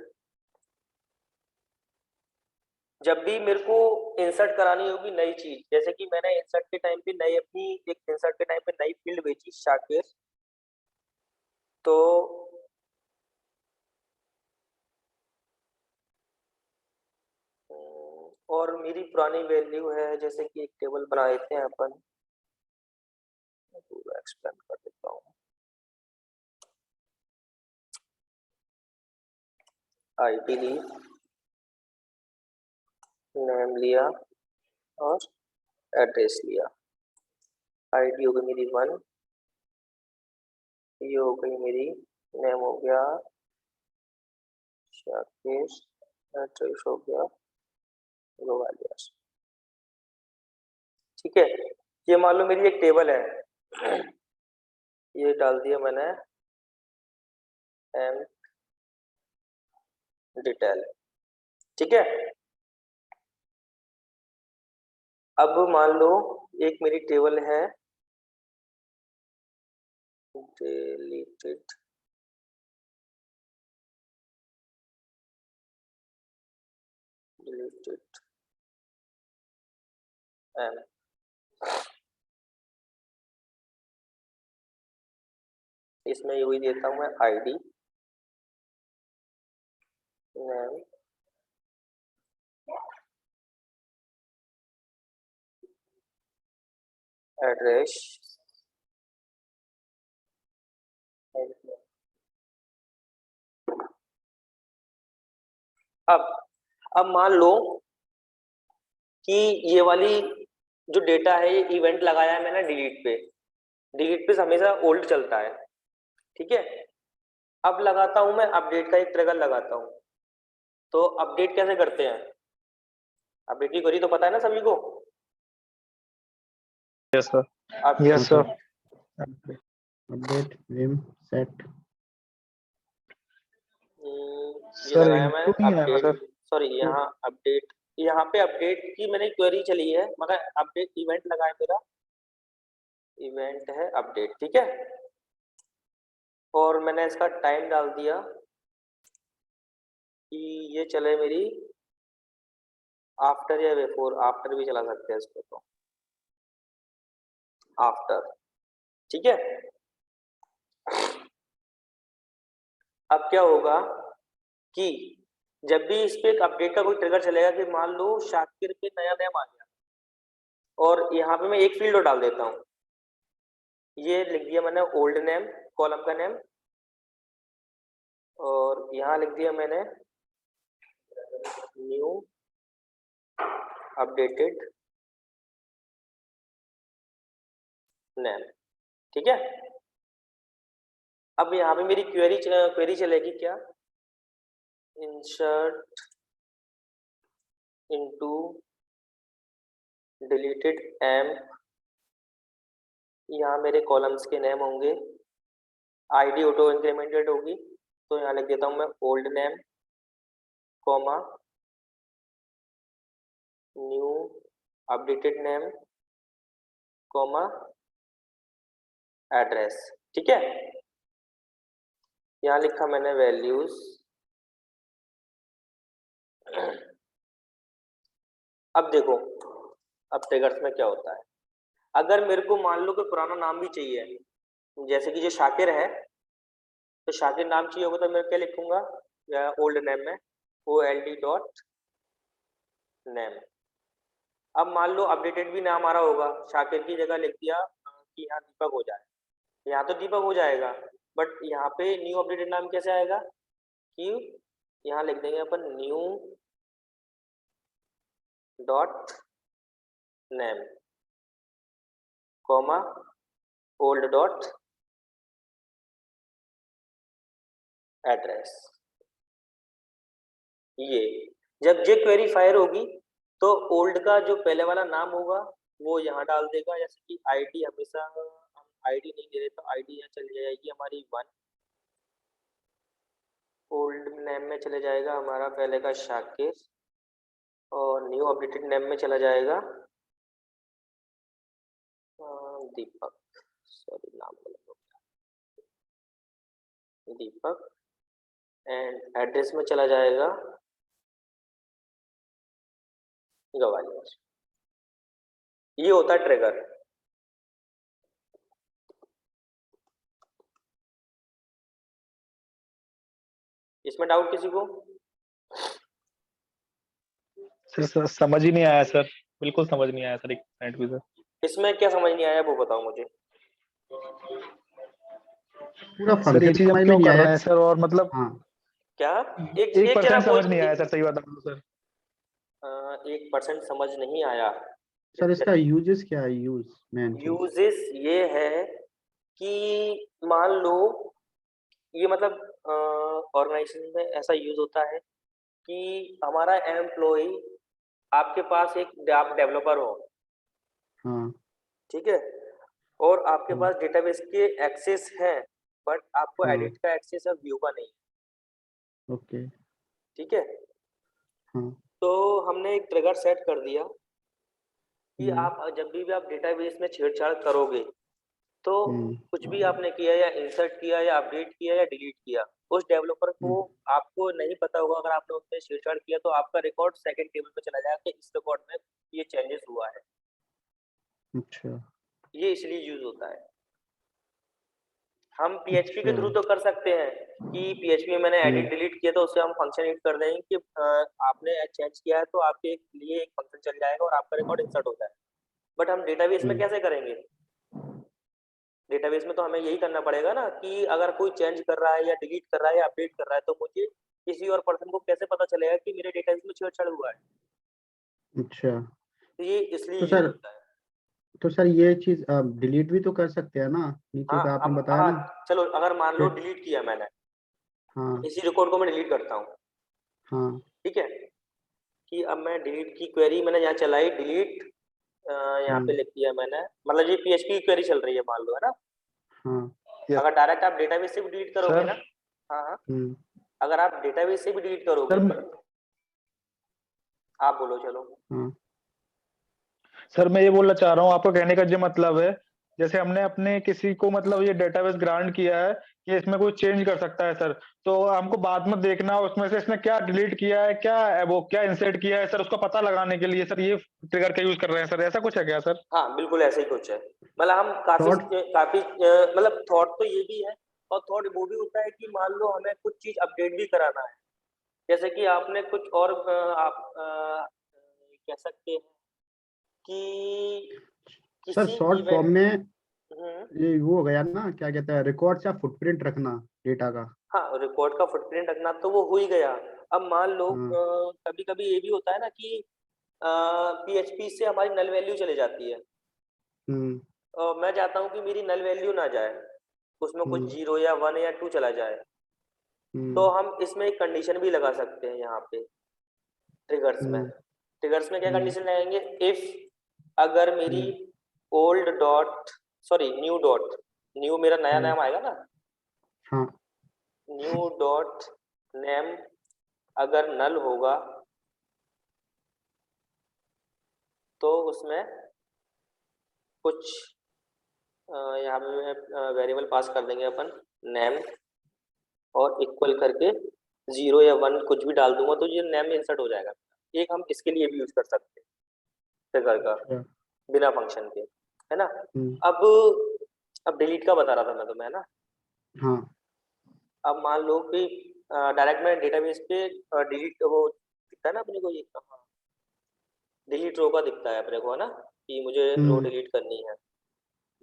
जब भी मेरे को इंसर्ट करानी होगी नई चीज, जैसे कि मैंने इंसर्ट के टाइम पे नई अपनी एक इंसर्ट के टाइम पे नई फील्ड भेजी शाकिर, तो और मेरी पुरानी वैल्यू है, जैसे कि एक टेबल बना देते हैं अपन, पूरा एक्सप्लेन कर देता हूँ। आईडी ली, नेम लिया और एड्रेस लिया। आईडी हो गई मेरी 1, ये हो गई मेरी, नेम हो गया शाकिर, एड्रेस हो गया ग्वालियर। ठीक है, ये मान लो मेरी एक टेबल है, ये डाल दिया मैंने एम डिटेल। ठीक है, अब मान लो एक मेरी टेबल है डिलीटेड एम, इसमें यही देता हूं मैं आईडी, नेम, एड्रेस, अब मान लो कि ये वाली जो डेटा है, ये इवेंट लगाया है मैंने डिलीट पे हमेशा ओल्ड चलता है। ठीक है, अब लगाता हूं मैं अपडेट का एक ट्रिगर लगाता हूं। तो अपडेट कैसे करते हैं? अपडेट की क्वेरी तो पता है ना सभी को? Yes sir. अब yes sir. Update name set ये सर लगाया इनटू मैंने नहीं आएगा अपडेट, सर। सॉरी यहाँ अपडेट, यहाँ पे अपडेट की मैंने क्वेरी चली है, मगर अपडेट इवेंट लगा है मेरा, इवेंट है अपडेट। ठीक है, और मैंने इसका टाइम डाल दिया कि ये चले मेरी आफ्टर या बिफोर, आफ्टर भी चला सकते हैं इसको, तो आफ्टर। ठीक है, अब क्या होगा कि जब भी इस पे एक अपडेट का कोई ट्रिगर चलेगा, कि मान लो शाकिर पे नया नेम आ गया, और यहाँ पे मैं एक फील्ड डाल देता हूँ, ये लिख दिया मैंने ओल्ड नेम, कॉलम का नेम, और यहाँ लिख दिया मैंने न्यू अपडेटेड नेम। ठीक है, अब यहाँ पे मेरी क्वेरी चलेगी क्या, इंसर्ट इनटू डिलीटेड एम, यहाँ मेरे कॉलम्स के नेम होंगे, आईडी ऑटो इंक्रीमेंटेड होगी, तो यहाँ लिख देता हूँ मैं old name, comma new updated name, comma address. ठीक है, यहाँ लिखा मैंने वैल्यूज, अब देखो, अब ट्रिगर्स में क्या होता है, अगर मेरे को मान लो कि पुराना नाम भी चाहिए, जैसे कि जो शाकिर है, तो शाकिर नाम चाहिए होगा, तो मैं क्या लिखूंगा या ओल्ड नेम में OLD डॉट नेम। अब मान लो अपडेटेड भी नाम आ रहा होगा, शाकिर की जगह लिख दिया कि यहाँ दीपक हो जाए, यहाँ तो दीपक हो जाएगा, बट यहाँ पे न्यू अपडेटेड नाम कैसे आएगा, कि यहाँ लिख देंगे अपन new dot name, comma old dot address. ये जब ये क्वेरी फायर होगी, तो ओल्ड का जो पहले वाला नाम होगा वो यहाँ डाल देगा, जैसे कि आईडी, हमेशा हम आईडी नहीं दे रहे, तो आईडी यहाँ चली जाएगी हमारी 1, ओल्ड नेम में चले जाएगा हमारा पहले का शाकिर, और न्यू अपडेटेड नेम में चला जाएगा दीपक, सॉरी नाम गलत हो गया, दीपक। एंड एड्रेस में चला जाएगा ग्वालियर। ये होता है ट्रिगर। इसमें डाउट किसी को? सर समझ ही नहीं आया सर, बिल्कुल समझ नहीं आया सर, एक मिनट भी सर। इसमें क्या समझ नहीं आया वो बताओ मुझे। पूरा सर ये फंक्शन चीज हम समझ क्यों में नहीं कर आया। रहे हैं सर, और मतलब हाँ क्या? एक 1% जना समझ नहीं आया सर, सही बता दो सर। 1% समझ नहीं आया। सर, इसका यूजेस क्या है? यूज मेन चीज। यूजेस ये है कि मान लो ये मतलब ऑर्गेनाइजेशन में ऐसा यूज होता है कि हमारा एम्प्लॉय, आपके पास एक आप डेवलपर हो, हाँ ठीक है, और आपके हाँ पास डेटाबेस के एक्सेस है, बट आपको हाँ एडिट का एक्सेस है, व्यू का नहीं, ओके ठीक है। हाँ तो हमने एक ट्रिगर सेट कर दिया कि हम्म, आप जब भी आप डेटाबेस में छेड़छाड़ करोगे तो हम्म, कुछ भी आपने किया या इंसर्ट किया या अपडेट किया या डिलीट किया, उस डेवलपर को हम्म, आपको नहीं पता होगा। अगर आपने उसमें छेड़छाड़ किया तो आपका रिकॉर्ड सेकंड टेबल पे चला जाएगा कि इस रिकॉर्ड में ये चेंजेस हुआ है। अच्छा ये इसलिए यूज होता है। हम पीएचपी के अच्छा थ्रू तो कर सकते हैं कि पीएचपी में मैंने एडिट हम्म, डिलीट किया तो उससे हम फंक्शन एड कर देंगे कि आपने चेंज किया है तो आपके लिए एक फंक्शन चल जाएगा और आपका रिकॉर्ड इंसर्ट हो जाएगा। बट हम डेटाबेस में हम्म, कैसे करेंगे? डेटाबेस में तो हमें यही करना पड़ेगा ना कि अगर कोई चेंज कर रहा है या डिलीट कर रहा है या अपडेट कर रहा है तो मुझे किसी और पर्सन को कैसे पता चलेगा कि मेरे डेटाबेस में छेड़छाड़ हुआ है। अच्छा। तो ये इसलिए तो यूज सर होता है। तो सर ये चीज डिलीट भी तो कर सकते हैं ना, नीचे हाँ का आपने अब बताया हाँ, ना। चलो अगर मान लो फिर डिलीट किया मैंने, हाँ इसी रिकॉर्ड को मैं डिलीट करता हूँ, हाँ ठीक है, कि अब मैं डिलीट की क्वेरी मैंने यहाँ चलाई, डिलीट यहाँ पे हम्म, लिख दिया मैंने, मतलब ये पीएचपी की क्वेरी चल रही है मान लो, है ना। हाँ यस अगर डायरेक्ट आप डेटाबेस से भी डिलीट करोगे सर। ना, हाँ हाँ, हम्म, अगर आप डेटाबेस से भी डिलीट करोगे, सर आप बोलो चलो। हाँ सर मैं ये बोलना चाह रहा हूँ, आपका कहने का जो मतलब है, जैसे हमने अपने किसी को मतलब ये डेटाबेस ग्रांट किया है कि इसमें कोई चेंज कर सकता है सर, तो हमको बाद में देखना उसमें से इसने क्या डिलीट किया है, क्या है वो, क्या इंसर्ट किया है सर, उसका पता लगाने के लिए सर ये ट्रिगर का यूज कर रहे हैं सर, ऐसा कुछ है क्या सर? हाँ बिल्कुल ऐसे ही कुछ है। मतलब हम काफी शॉर्ट काफी मतलब थॉट तो ये भी है, और थॉट वो भी होता है कि मान लो हमें कुछ चीज अपडेट भी कराना है, जैसे कि आपने कुछ और आप कह सकते हैं कि सर किसी शॉर्ट फॉर्म इवेंट। में ये वो हो गया ना, क्या कहता है, रिकॉर्ड या फुटप्रिंट रखना डेटा का। हाँ, रिकॉर्ड का फुटप्रिंट रखना तो वो हो ही गया। अब मान लो हाँ कभी कभी ये भी होता है ना कि पीएचपी से हमारी नल वैल्यू चली जाती है, हम्म और मैं चाहता हूँ कि मेरी नल वैल्यू ना जाए, उसमें कुछ हम्म 0 या 1 या 2 चला जाए। तो हम्म हम इसमें एक कंडीशन भी लगा सकते हैं यहाँ पे ट्रिगर्स में। हम्म ट्रिगर्स में क्या हम्म कंडीशन लगाएंगे? इफ अगर मेरी hmm old dot, sorry new dot, new मेरा नया हम्म, नाम आएगा ना, हाँ न्यू डॉट नेम अगर नल होगा तो उसमें कुछ यहाँ पे वेरिएबल पास कर देंगे अपन, नेम, और इक्वल करके 0 या 1 कुछ भी डाल दूंगा तो ये नेम में इंसर्ट हो जाएगा। एक हम इसके लिए भी यूज कर सकते हैं ट्रिगर का, अच्छा बिना फंक्शन के, है ना। हम्म अब अब डिलीट का बता रहा था मैं तुम्हें, है ना। हाँ अब मान लो कि डायरेक्ट मैं डेटाबेस पे डिलीट वो दिखता है ना अपने को, ये डिलीट रो का दिखता है अपने को, है ना, कि मुझे रो हम्म डिलीट करनी है।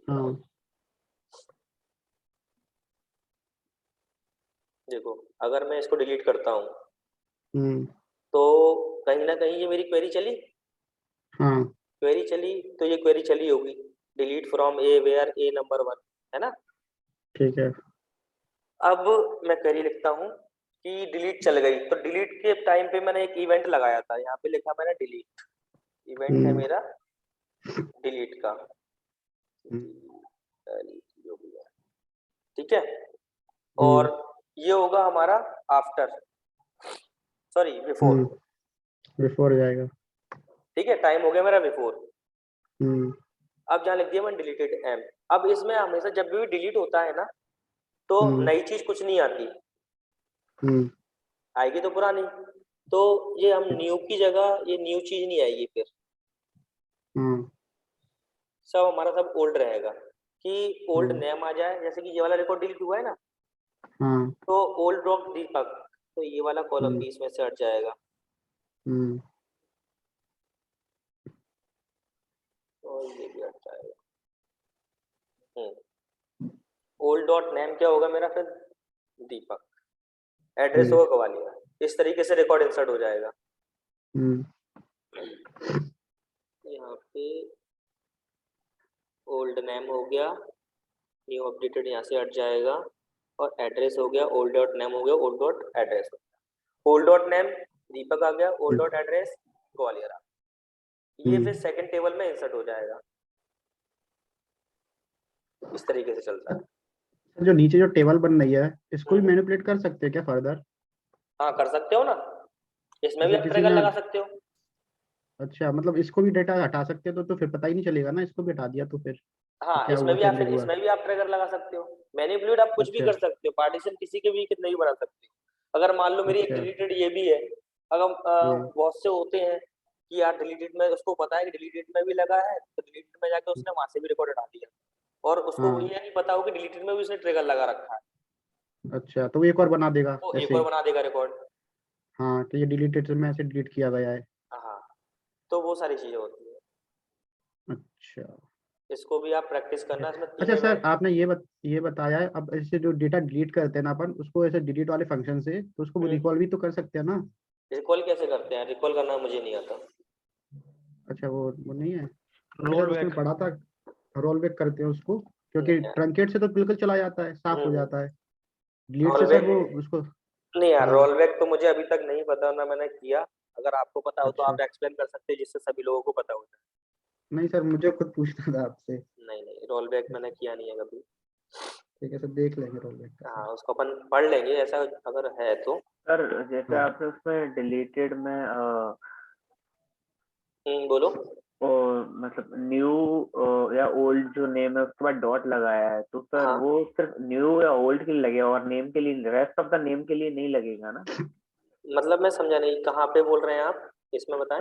हाँ देखो अगर मैं इसको डिलीट करता हूँ हम्म तो कहीं ना कहीं ये मेरी क्वेरी चली, हाँ क्वेरी चली, तो ये क्वेरी चली होगी, delete from A where A number 1, है ना। ठीक है अब मैं क्वेरी लिखता हूँ कि डिलीट चल गई, तो डिलीट के टाइम पे मैंने एक इवेंट लगाया था, यहाँ पे लिखा मैंने डिलीट, इवेंट है हम्म मेरा डिलीट का, हम्म जो भी है, ठीक है। हम्म और ये होगा हमारा आफ्टर, सॉरी बिफोर, हम्म, बिफोर जाएगा। ठीक है, टाइम हो गया मेरा बिफोर। हम्म अब जहाँ लिख दिया मैंने डिलीटेड एम। अब इसमें हमेशा जब भी डिलीट होता है ना, तो नई चीज कुछ नहीं आती, आएगी तो पुरानी। तो ये हम न्यू की जगह ये न्यू चीज नहीं आएगी, फिर सब हमारा सब ओल्ड रहेगा। कि ओल्ड नेम आ जाए, जैसे कि ये वाला रिकॉर्ड डिलीट हुआ है ना, तो ओल्ड डॉट दीपक, तो ये वाला कॉलम भी इसमें से हट जाएगा। और ये भी हट जाएगा। ओल्ड डॉट नेम क्या होगा मेरा फिर? दीपक। एड्रेस होगा ग्वालियर। इस तरीके से रिकॉर्ड इंसर्ट हो जाएगा। यहाँ पे ओल्ड नेम हो गया, न्यू अपडेटेड यहाँ से हट जाएगा, और एड्रेस हो गया, ओल्ड डॉट नेम हो गया, ओल्ड डॉट एड्रेस हो गया। ओल्ड डॉट नेम दीपक आ गया, ओल्ड डॉट एड्रेस ग्वालियर आ गया। ये फिर सेकंड टेबल में इंसर्ट हो जाएगा। इस तरीके से चलता है। जो नीचे जो टेबल बन रही है, इसको भी मैनिपुलेट कर सकते हैं क्या फर्दर? हाँ, कर सकते हो ना, इसमें भी आप किसी ट्रिगर ने लगा सकते हो। अच्छा, मतलब इसको भी डेटा हटा सकते हैं तो फिर पता ही नहीं चलेगा ना, इसको भी हटा दिया तो फिर हाँ, क्या इसमें हुआ भी क्या आप नहीं हुआ। इसमें भी आप ट्रिगर लगा सकते हो। मैनिपुलेट आप कुछ भी अच्छा कर सकते हो, पार्टीशन किसी के भी कितना ही बना सकते हो। अगर मान लो मेरी एक अच्छा डिलीटेड ये भी है, अगर हम्म बहुत से होते हैं कि यार डिलीटेड में उसको पता है कि डिलीटेड में भी लगा है, तो डिलीटेड में जाके उसने वहां से भी रिकॉर्ड हटा दिया, और उसको हाँ ये नहीं पता हो कि डिलीटेड में भी उसने ट्रिगर लगा रखा है, अच्छा, तो वो एक और बना देगा वो एक ऐसे और ही। बना देगा रिकॉर्ड। हाँ, तो ये डिलीटेड में ऐसे डिलीट किया गया है। हाँ, तो वो सारी चीजें होती है। अच्छा इसको भी आप प्रैक्टिस करना, इसमें अच्छा 3 सर, इवेंट। आपने ये बताया है, अब ऐसे जो डेटा डिलीट करते हैं ना अपन उसको ऐसे डिलीट वाले फंक्शन से, तो उसको रिकॉल भी तो कर सकते हैं ना? रिकॉल कैसे करते हैं? रिकॉल करना मुझे नहीं आता। अच्छा, वो नहीं है। मैंने रोल सर उसमें बैक। पढ़ा था, रोल बैक करते हैं उसको, क्योंकि नहीं यार। ट्रंकेट से तो बिल्कुल चला जाता है, साफ हो जाता है। डिलीट रोल से सर बैक वो उसको। नहीं यार, हाँ रोल बैक तो मुझे अभी तक नहीं पता, ना मैंने किया। अगर आपको पता हो तो अच्छा, आप एक्सप्लेन कर सकते हैं, जिससे सभी लोगों को पता हो जाए। नहीं सर, मुझे खुद पूछना था आपसे। नहीं नहीं, रोल बैक मैंने किया नहीं है कभी। ठीक है सर, देख लेंगे रोल बैक का हाँ, सर। उसको अपन पढ़ लेंगे ऐसा अगर है तो। सर जैसे हाँ आपने उसमें डिलीटेड में बोलो। मतलब न्यू या ओल्ड जो नेम है उसके बाद डॉट लगाया है, तो सर हाँ, वो सिर्फ न्यू या ओल्ड के लिए लगेगा और नेम के लिए, रेस्ट ऑफ द नेम के लिए नहीं लगेगा ना? मतलब मैं समझा नहीं, कहाँ पे बोल रहे हैं आप, इसमें बताएं।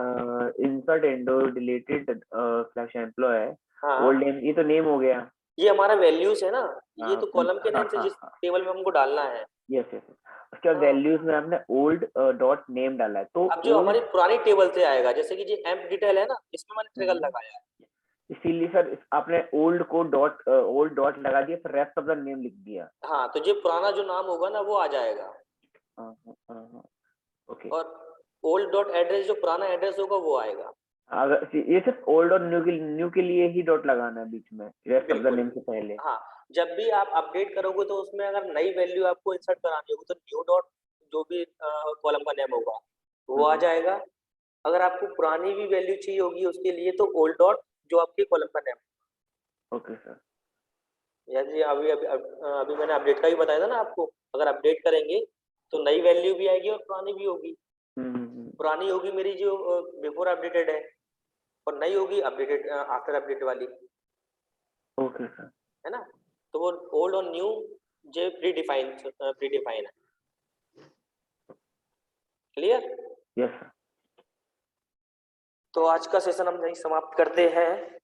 Insert into deleted slash employee है, हाँ, ओल्ड नेम, ये तो नेम हो गया। ये हमारा वैल्यूज है ना, ये तो कॉलम के हाँ नेम से हाँ जिस हाँ, टेबल में हमको डालना है। Yes yes. उसके बाद हाँ, वैल्यूज में आपने ओल्ड डॉट नेम डाला है, तो अब जो ओल्ड, हमारी पुरानी टेबल से आएगा, जैसे कि ये एम्प डिटेल है ना, इसमें मैंने ट्रिगर लगाया है। इसीलिए सर आपने old co dot old dot लगा दिया, फिर रेस्ट ऑफ द नेम लिख दिया। हाँ, तो जो पुराना जो नाम होगा ना वो आ जाएगा, ओके। और ओल्ड डॉट एड्रेस जो पुराना एड्रेस होगा वो आएगा। अगर ये सिर्फ ओल्ड और न्यू के लिए ही डॉट लगाना है बीच में, रेस्ट ऑफ द बिल्कुल। नेम से पहले। हाँ, जब भी आप अपडेट करोगे तो उसमें अगर नई वैल्यू आपको इंसर्ट करानी होगी तो न्यू डॉट जो भी कॉलम का नेम होगा वो आ जाएगा। अगर आपको पुरानी भी वैल्यू चाहिए होगी उसके लिए तो ओल्ड डॉट जो आपके कॉलम का नेम। Okay sir. यानी अभी अभी अभी मैंने अपडेट का ही बताया था ना आपको, अगर अपडेट करेंगे तो नई वैल्यू भी आएगी और पुरानी भी होगी। पुरानी होगी मेरी जो बिफोर अपडेटेड है, और नई होगी अपडेटेड आफ्टर अपडेट वाली, ओके सर। है ना। तो वो ओल्ड और न्यू जो प्री डिफाइन है। क्लियर? Yes sir. तो आज का सेशन हम यहीं समाप्त करते हैं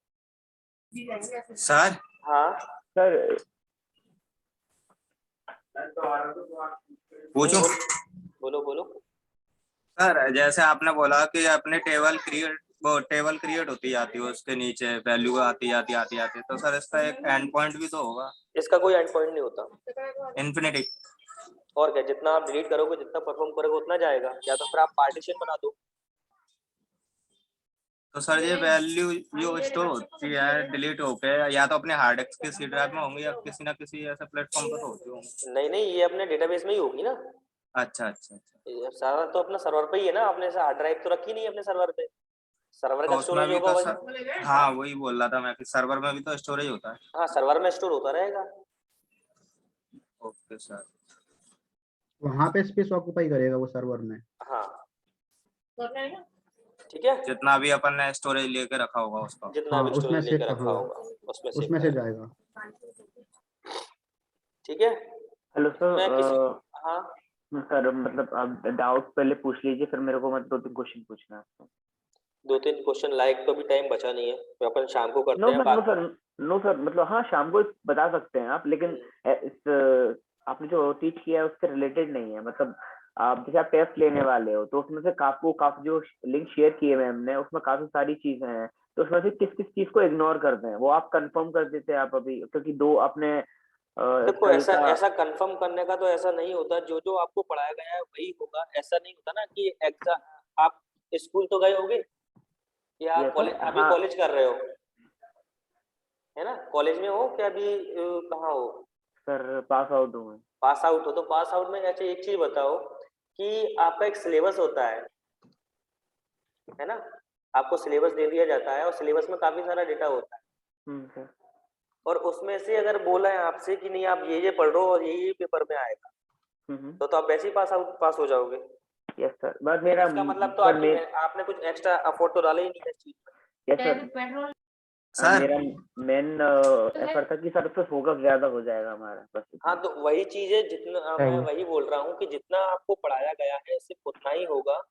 सर। हाँ सर पूछो। बोलो बोलो। सर जैसे आपने बोला कि अपने टेबल क्रिएट होती जाती है, उसके नीचे वैल्यू आती आती, तो सर इसका एक एंड पॉइंट भी तो होगा? इसका कोई एंड पॉइंट नहीं होता। इन्फिनिटी। और क्या, जितना आप डिलीट करोगे जितना परफॉर्म करोगे उतना जाएगा, या तो फिर आप पार्टीशन बना दो। तो सर ये वैल्यू जो स्टोर होती है डिलीट होके, या तो अपने हार्ड डिस्क की सी ड्राइव में होंगी या किसी ना किसी ऐसे प्लेटफॉर्म पर तो होती होंगी। नहीं नहीं, ये अपने डेटाबेस में ही होगी ना। अच्छा अच्छा अच्छा। ये सारा तो अपना सर्वर पे ही है ना, आपने हार्ड ड्राइव तो रखी नहीं अपने सर्वर पे, सर्वर का तो उसमें स्टोरेज भी होगा तो वही। सर, हाँ वही बोल रहा था मैं कि सर्वर में भी तो स्टोरेज होता है। हाँ, सर्वर में स्टोर होता रहेगा। Okay sir. वहाँ पे स्पेस ऑक्यूपाई करेगा वो सर्वर में। हाँ ठीक ठीक है, जितना भी अपन ने स्टोरेज लेके रखा होगा उसका। जितना हाँ, भी उसमें स्टोरेज से लेकर रखा हाँ, होगा उसमें से उसमें से जाएगा। ठीक है। Hello sir. मैं किसी हाँ सर मतलब आप डाउट पहले पूछ लीजिए, फिर मेरे को मतलब 2-3 क्वेश्चन पूछना है आपसे। 2-3 क्वेश्चन लाइक तो भी टाइम बचा नहीं है, तो अपन शाम को करते नो हैं sir, no sir, no sir, मतलब हाँ शाम को बता सकते हैं आप, लेकिन इस आपने जो टीच किया है उससे रिलेटेड नहीं है। मतलब आप जैसे आप टेस्ट लेने वाले हो तो उसमें से आपको काफी जो लिंक शेयर किए मैम ने उसमें काफी सारी चीजें हैं, तो उसमें से किस किस चीज को इग्नोर करते हैं वो आप कंफर्म कर देते हैं आप अभी, क्योंकि 2 आपने देखो कल ऐसा का। ऐसा कंफर्म करने का तो ऐसा नहीं होता, जो जो आपको पढ़ाया गया है वही होगा। ऐसा नहीं होता ना कि एग्जाम आप स्कूल तो गए होगे या यस कॉलेज, सर, अभी हाँ कॉलेज कर रहे हो है ना, कॉलेज में हो क्या अभी कहाँ हो? सर, पास आउट हूँ मैं। पास आउट हो, तो पास आउट में अच्छा एक चीज बताओ कि आपका एक सिलेबस होता है ना, आपको सिलेबस दे दिया जाता है और सिलेबस में काफी सारा डेटा होता है, सर। और उसमें से अगर बोला है आपसे कि नहीं आप ये पढ़ रहे हो और ये पेपर में आएगा, तो आप वैसे ही पास हो जाओगे। यस सर, बट मेरा इसका मतलब तो पर आपने कुछ एक्स्ट्रा एफर्ट तो डाला ही नहीं है इस चीज में। यस सर, सर मेरा मेन एफर्ट था कि सर उस पर फोकस ज्यादा हो जाएगा हमारा, बस इतना। हाँ, तो वही चीज है, जितना मैं वही बोल रहा हूँ कि जितना आपको पढ़ाया गया है सिर्फ उतना ही होगा,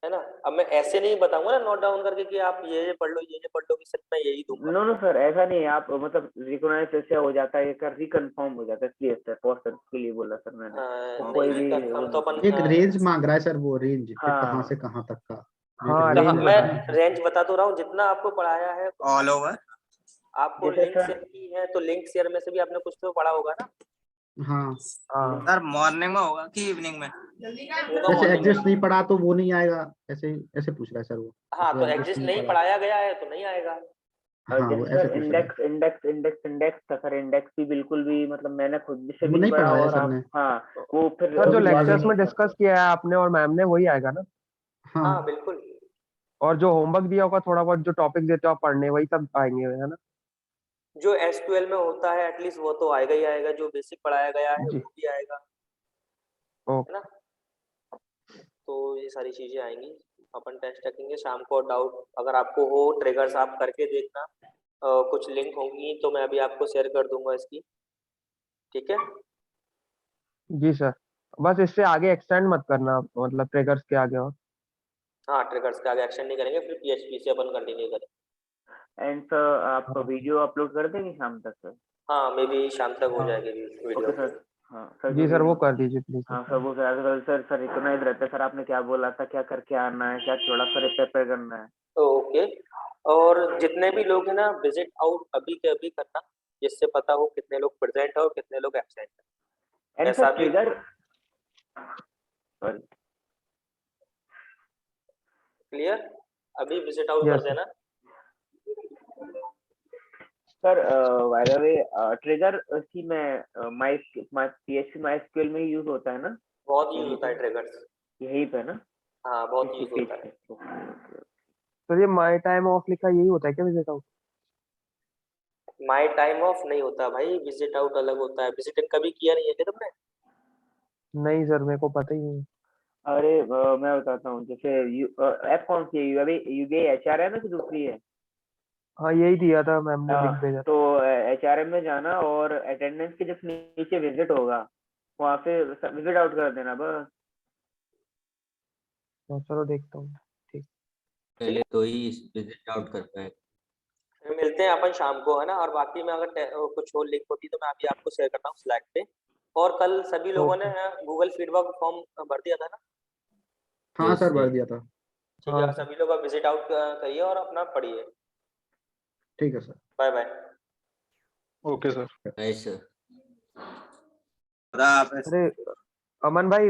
है ना। अब मैं ऐसे नहीं बताऊंगा ना नोट डाउन करके कि आप ये पढ़ लो ये पढ़ लो, कि सिर्फ मैं यही दूंगा। नो नो सर, ऐसा नहीं है, आप मतलब रिकॉग्नाइज ऐसे हो जाता है, कर रिकन्फर्म हो जाता है, इसलिए सर पोस्ट के लिए बोला सर मैंने। तो कोई नहीं, भी कंफर्म तो अपन एक रेंज मांग रहा है सर, वो रेंज कि हाँ। कहाँ से कहाँ तक का। हाँ, एक तो रेंज मैं बताना। रेंज बता तो रहा हूँ, जितना आपको पढ़ाया है ऑल ओवर। आपको जैसे लिंक सर शेयर की है, तो लिंक शेयर में से भी आपने कुछ तो पढ़ा होगा ना। हाँ, हाँ, सर मॉर्निंग में होगा कि इवनिंग में? होगा जैसे मॉर्निंग में। एग्जिस्ट नहीं पढ़ा तो वो नहीं आएगा, ऐसे ऐसे पूछ रहा है सर वो। हाँ, तो एग्जिस्ट एग्जिस्ट नहीं नहीं पढ़ा, पढ़ाया गया है तो नहीं आएगा। हाँ वो जैसे ऐसे सर पूछ रहा है। इंडेक्स था सर, इंडेक्स भी बिल्कुल भी मतलब मैंने खुद से वो भी नहीं नहीं पढ़ा, पढ़ाया और सर आप ने। हाँ वो फिर सर जो वो भी विजुअलाइज लेक्चर्स नहीं में कर डिस्कस सकते। किया है आपने और मैम ने वही आएगा ना, हाँ हाँ बिल्कुल। और जो होमवर्क दिया होगा थोड़ा बहुत जो टॉपिक देते हो आप पढ़ने, वही सब आएंगे, है ना। जो एसक्यूएल में होता है एटलीस्ट वो तो आएगा ही आएगा, जो बेसिक पढ़ाया गया है जी, वो भी आएगा, है ओके। ना। तो ये सारी चीजें आएंगी, अपन टेस्ट रखेंगे शाम को। डाउट अगर आपको हो ट्रिगर्स आप करके देखना, कुछ लिंक होंगी तो मैं अभी आपको शेयर कर दूंगा इसकी, ठीक है। जी सर, बस इससे आगे एक्सटेंड मत करना, मतलब ट्रिगर्स के आगे। और हाँ, ट्रिगर्स का आगे एक्शन नहीं करेंगे, फिर पीएचपी से अपन कंटिन्यू करेंगे। एंड सर आप हाँ वीडियो अपलोड कर देंगे शाम तक सर? हाँ, मे बी शाम तक हो जाएगी वीडियो। Okay sir. हाँ सर, जी क्योंकि सर, वो कर दीजिए प्लीज। हाँ सर वो सर रिकॉग्नाइज रहता है सर, आपने क्या बोला था, क्या करके आना है, क्या थोड़ा सा प्रिपेयर करना है। ओके, और जितने भी लोग हैं ना विजिट आउट अभी के अभी करना, जिससे पता हो कितने लोग प्रेजेंट है और कितने लोग एब्सेंट है। एंड ऐसा सर भी ट्रिगर क्लियर, अभी विजिट आउट कर यस सर। देना। Sir by the way trigger की मैं माई पीएचपी माइस्क्यूएल में यूज होता है ना? बहुत यूज होता है ट्रिगर्स। यही पे ना? हाँ, बहुत इसी यूज पेज होता है। पे। तो ये माई टाइम ऑफ लिखा यही होता है क्या visit out? My time of नहीं होता भाई, विजिट आउट अलग होता है। विजिट इन कभी किया नहीं है क्या तुमने? नहीं सर, मेरे को पता ही नहीं। अरे मैं बताता हूँ, जैसे ऐप कौन सी है, अभी यूबीआई एचआर है ना कि दूसरी है? हाँ, यही दिया था मैम ने, लिंक भेजा था। तो एचआरएम में जाना और अटेंडेंस के जब नीचे विजिट होगा वहाँ पे विजिट आउट कर देना बस। तो चलो देखता हूँ। ठीक। पहले तो ही विजिट आउट कर पाए। फिर मिलते हैं अपन शाम को, है ना। और बाकी में अगर कुछ और लिंक होती तो मैं अभी आपको शेयर करता हूँ स्लैक पे। और कल सभी लोगों ने गूगल फीडबैक फॉर्म भर दिया था ना? हाँ सर, भर दिया था। ठीक है, सभी लोग विजिट आउट करिए और अपना पढ़िए। ठीक है sir. Bye bye. Okay sir. Bye sir. खुदा हाफिज। अरे अमन भाई,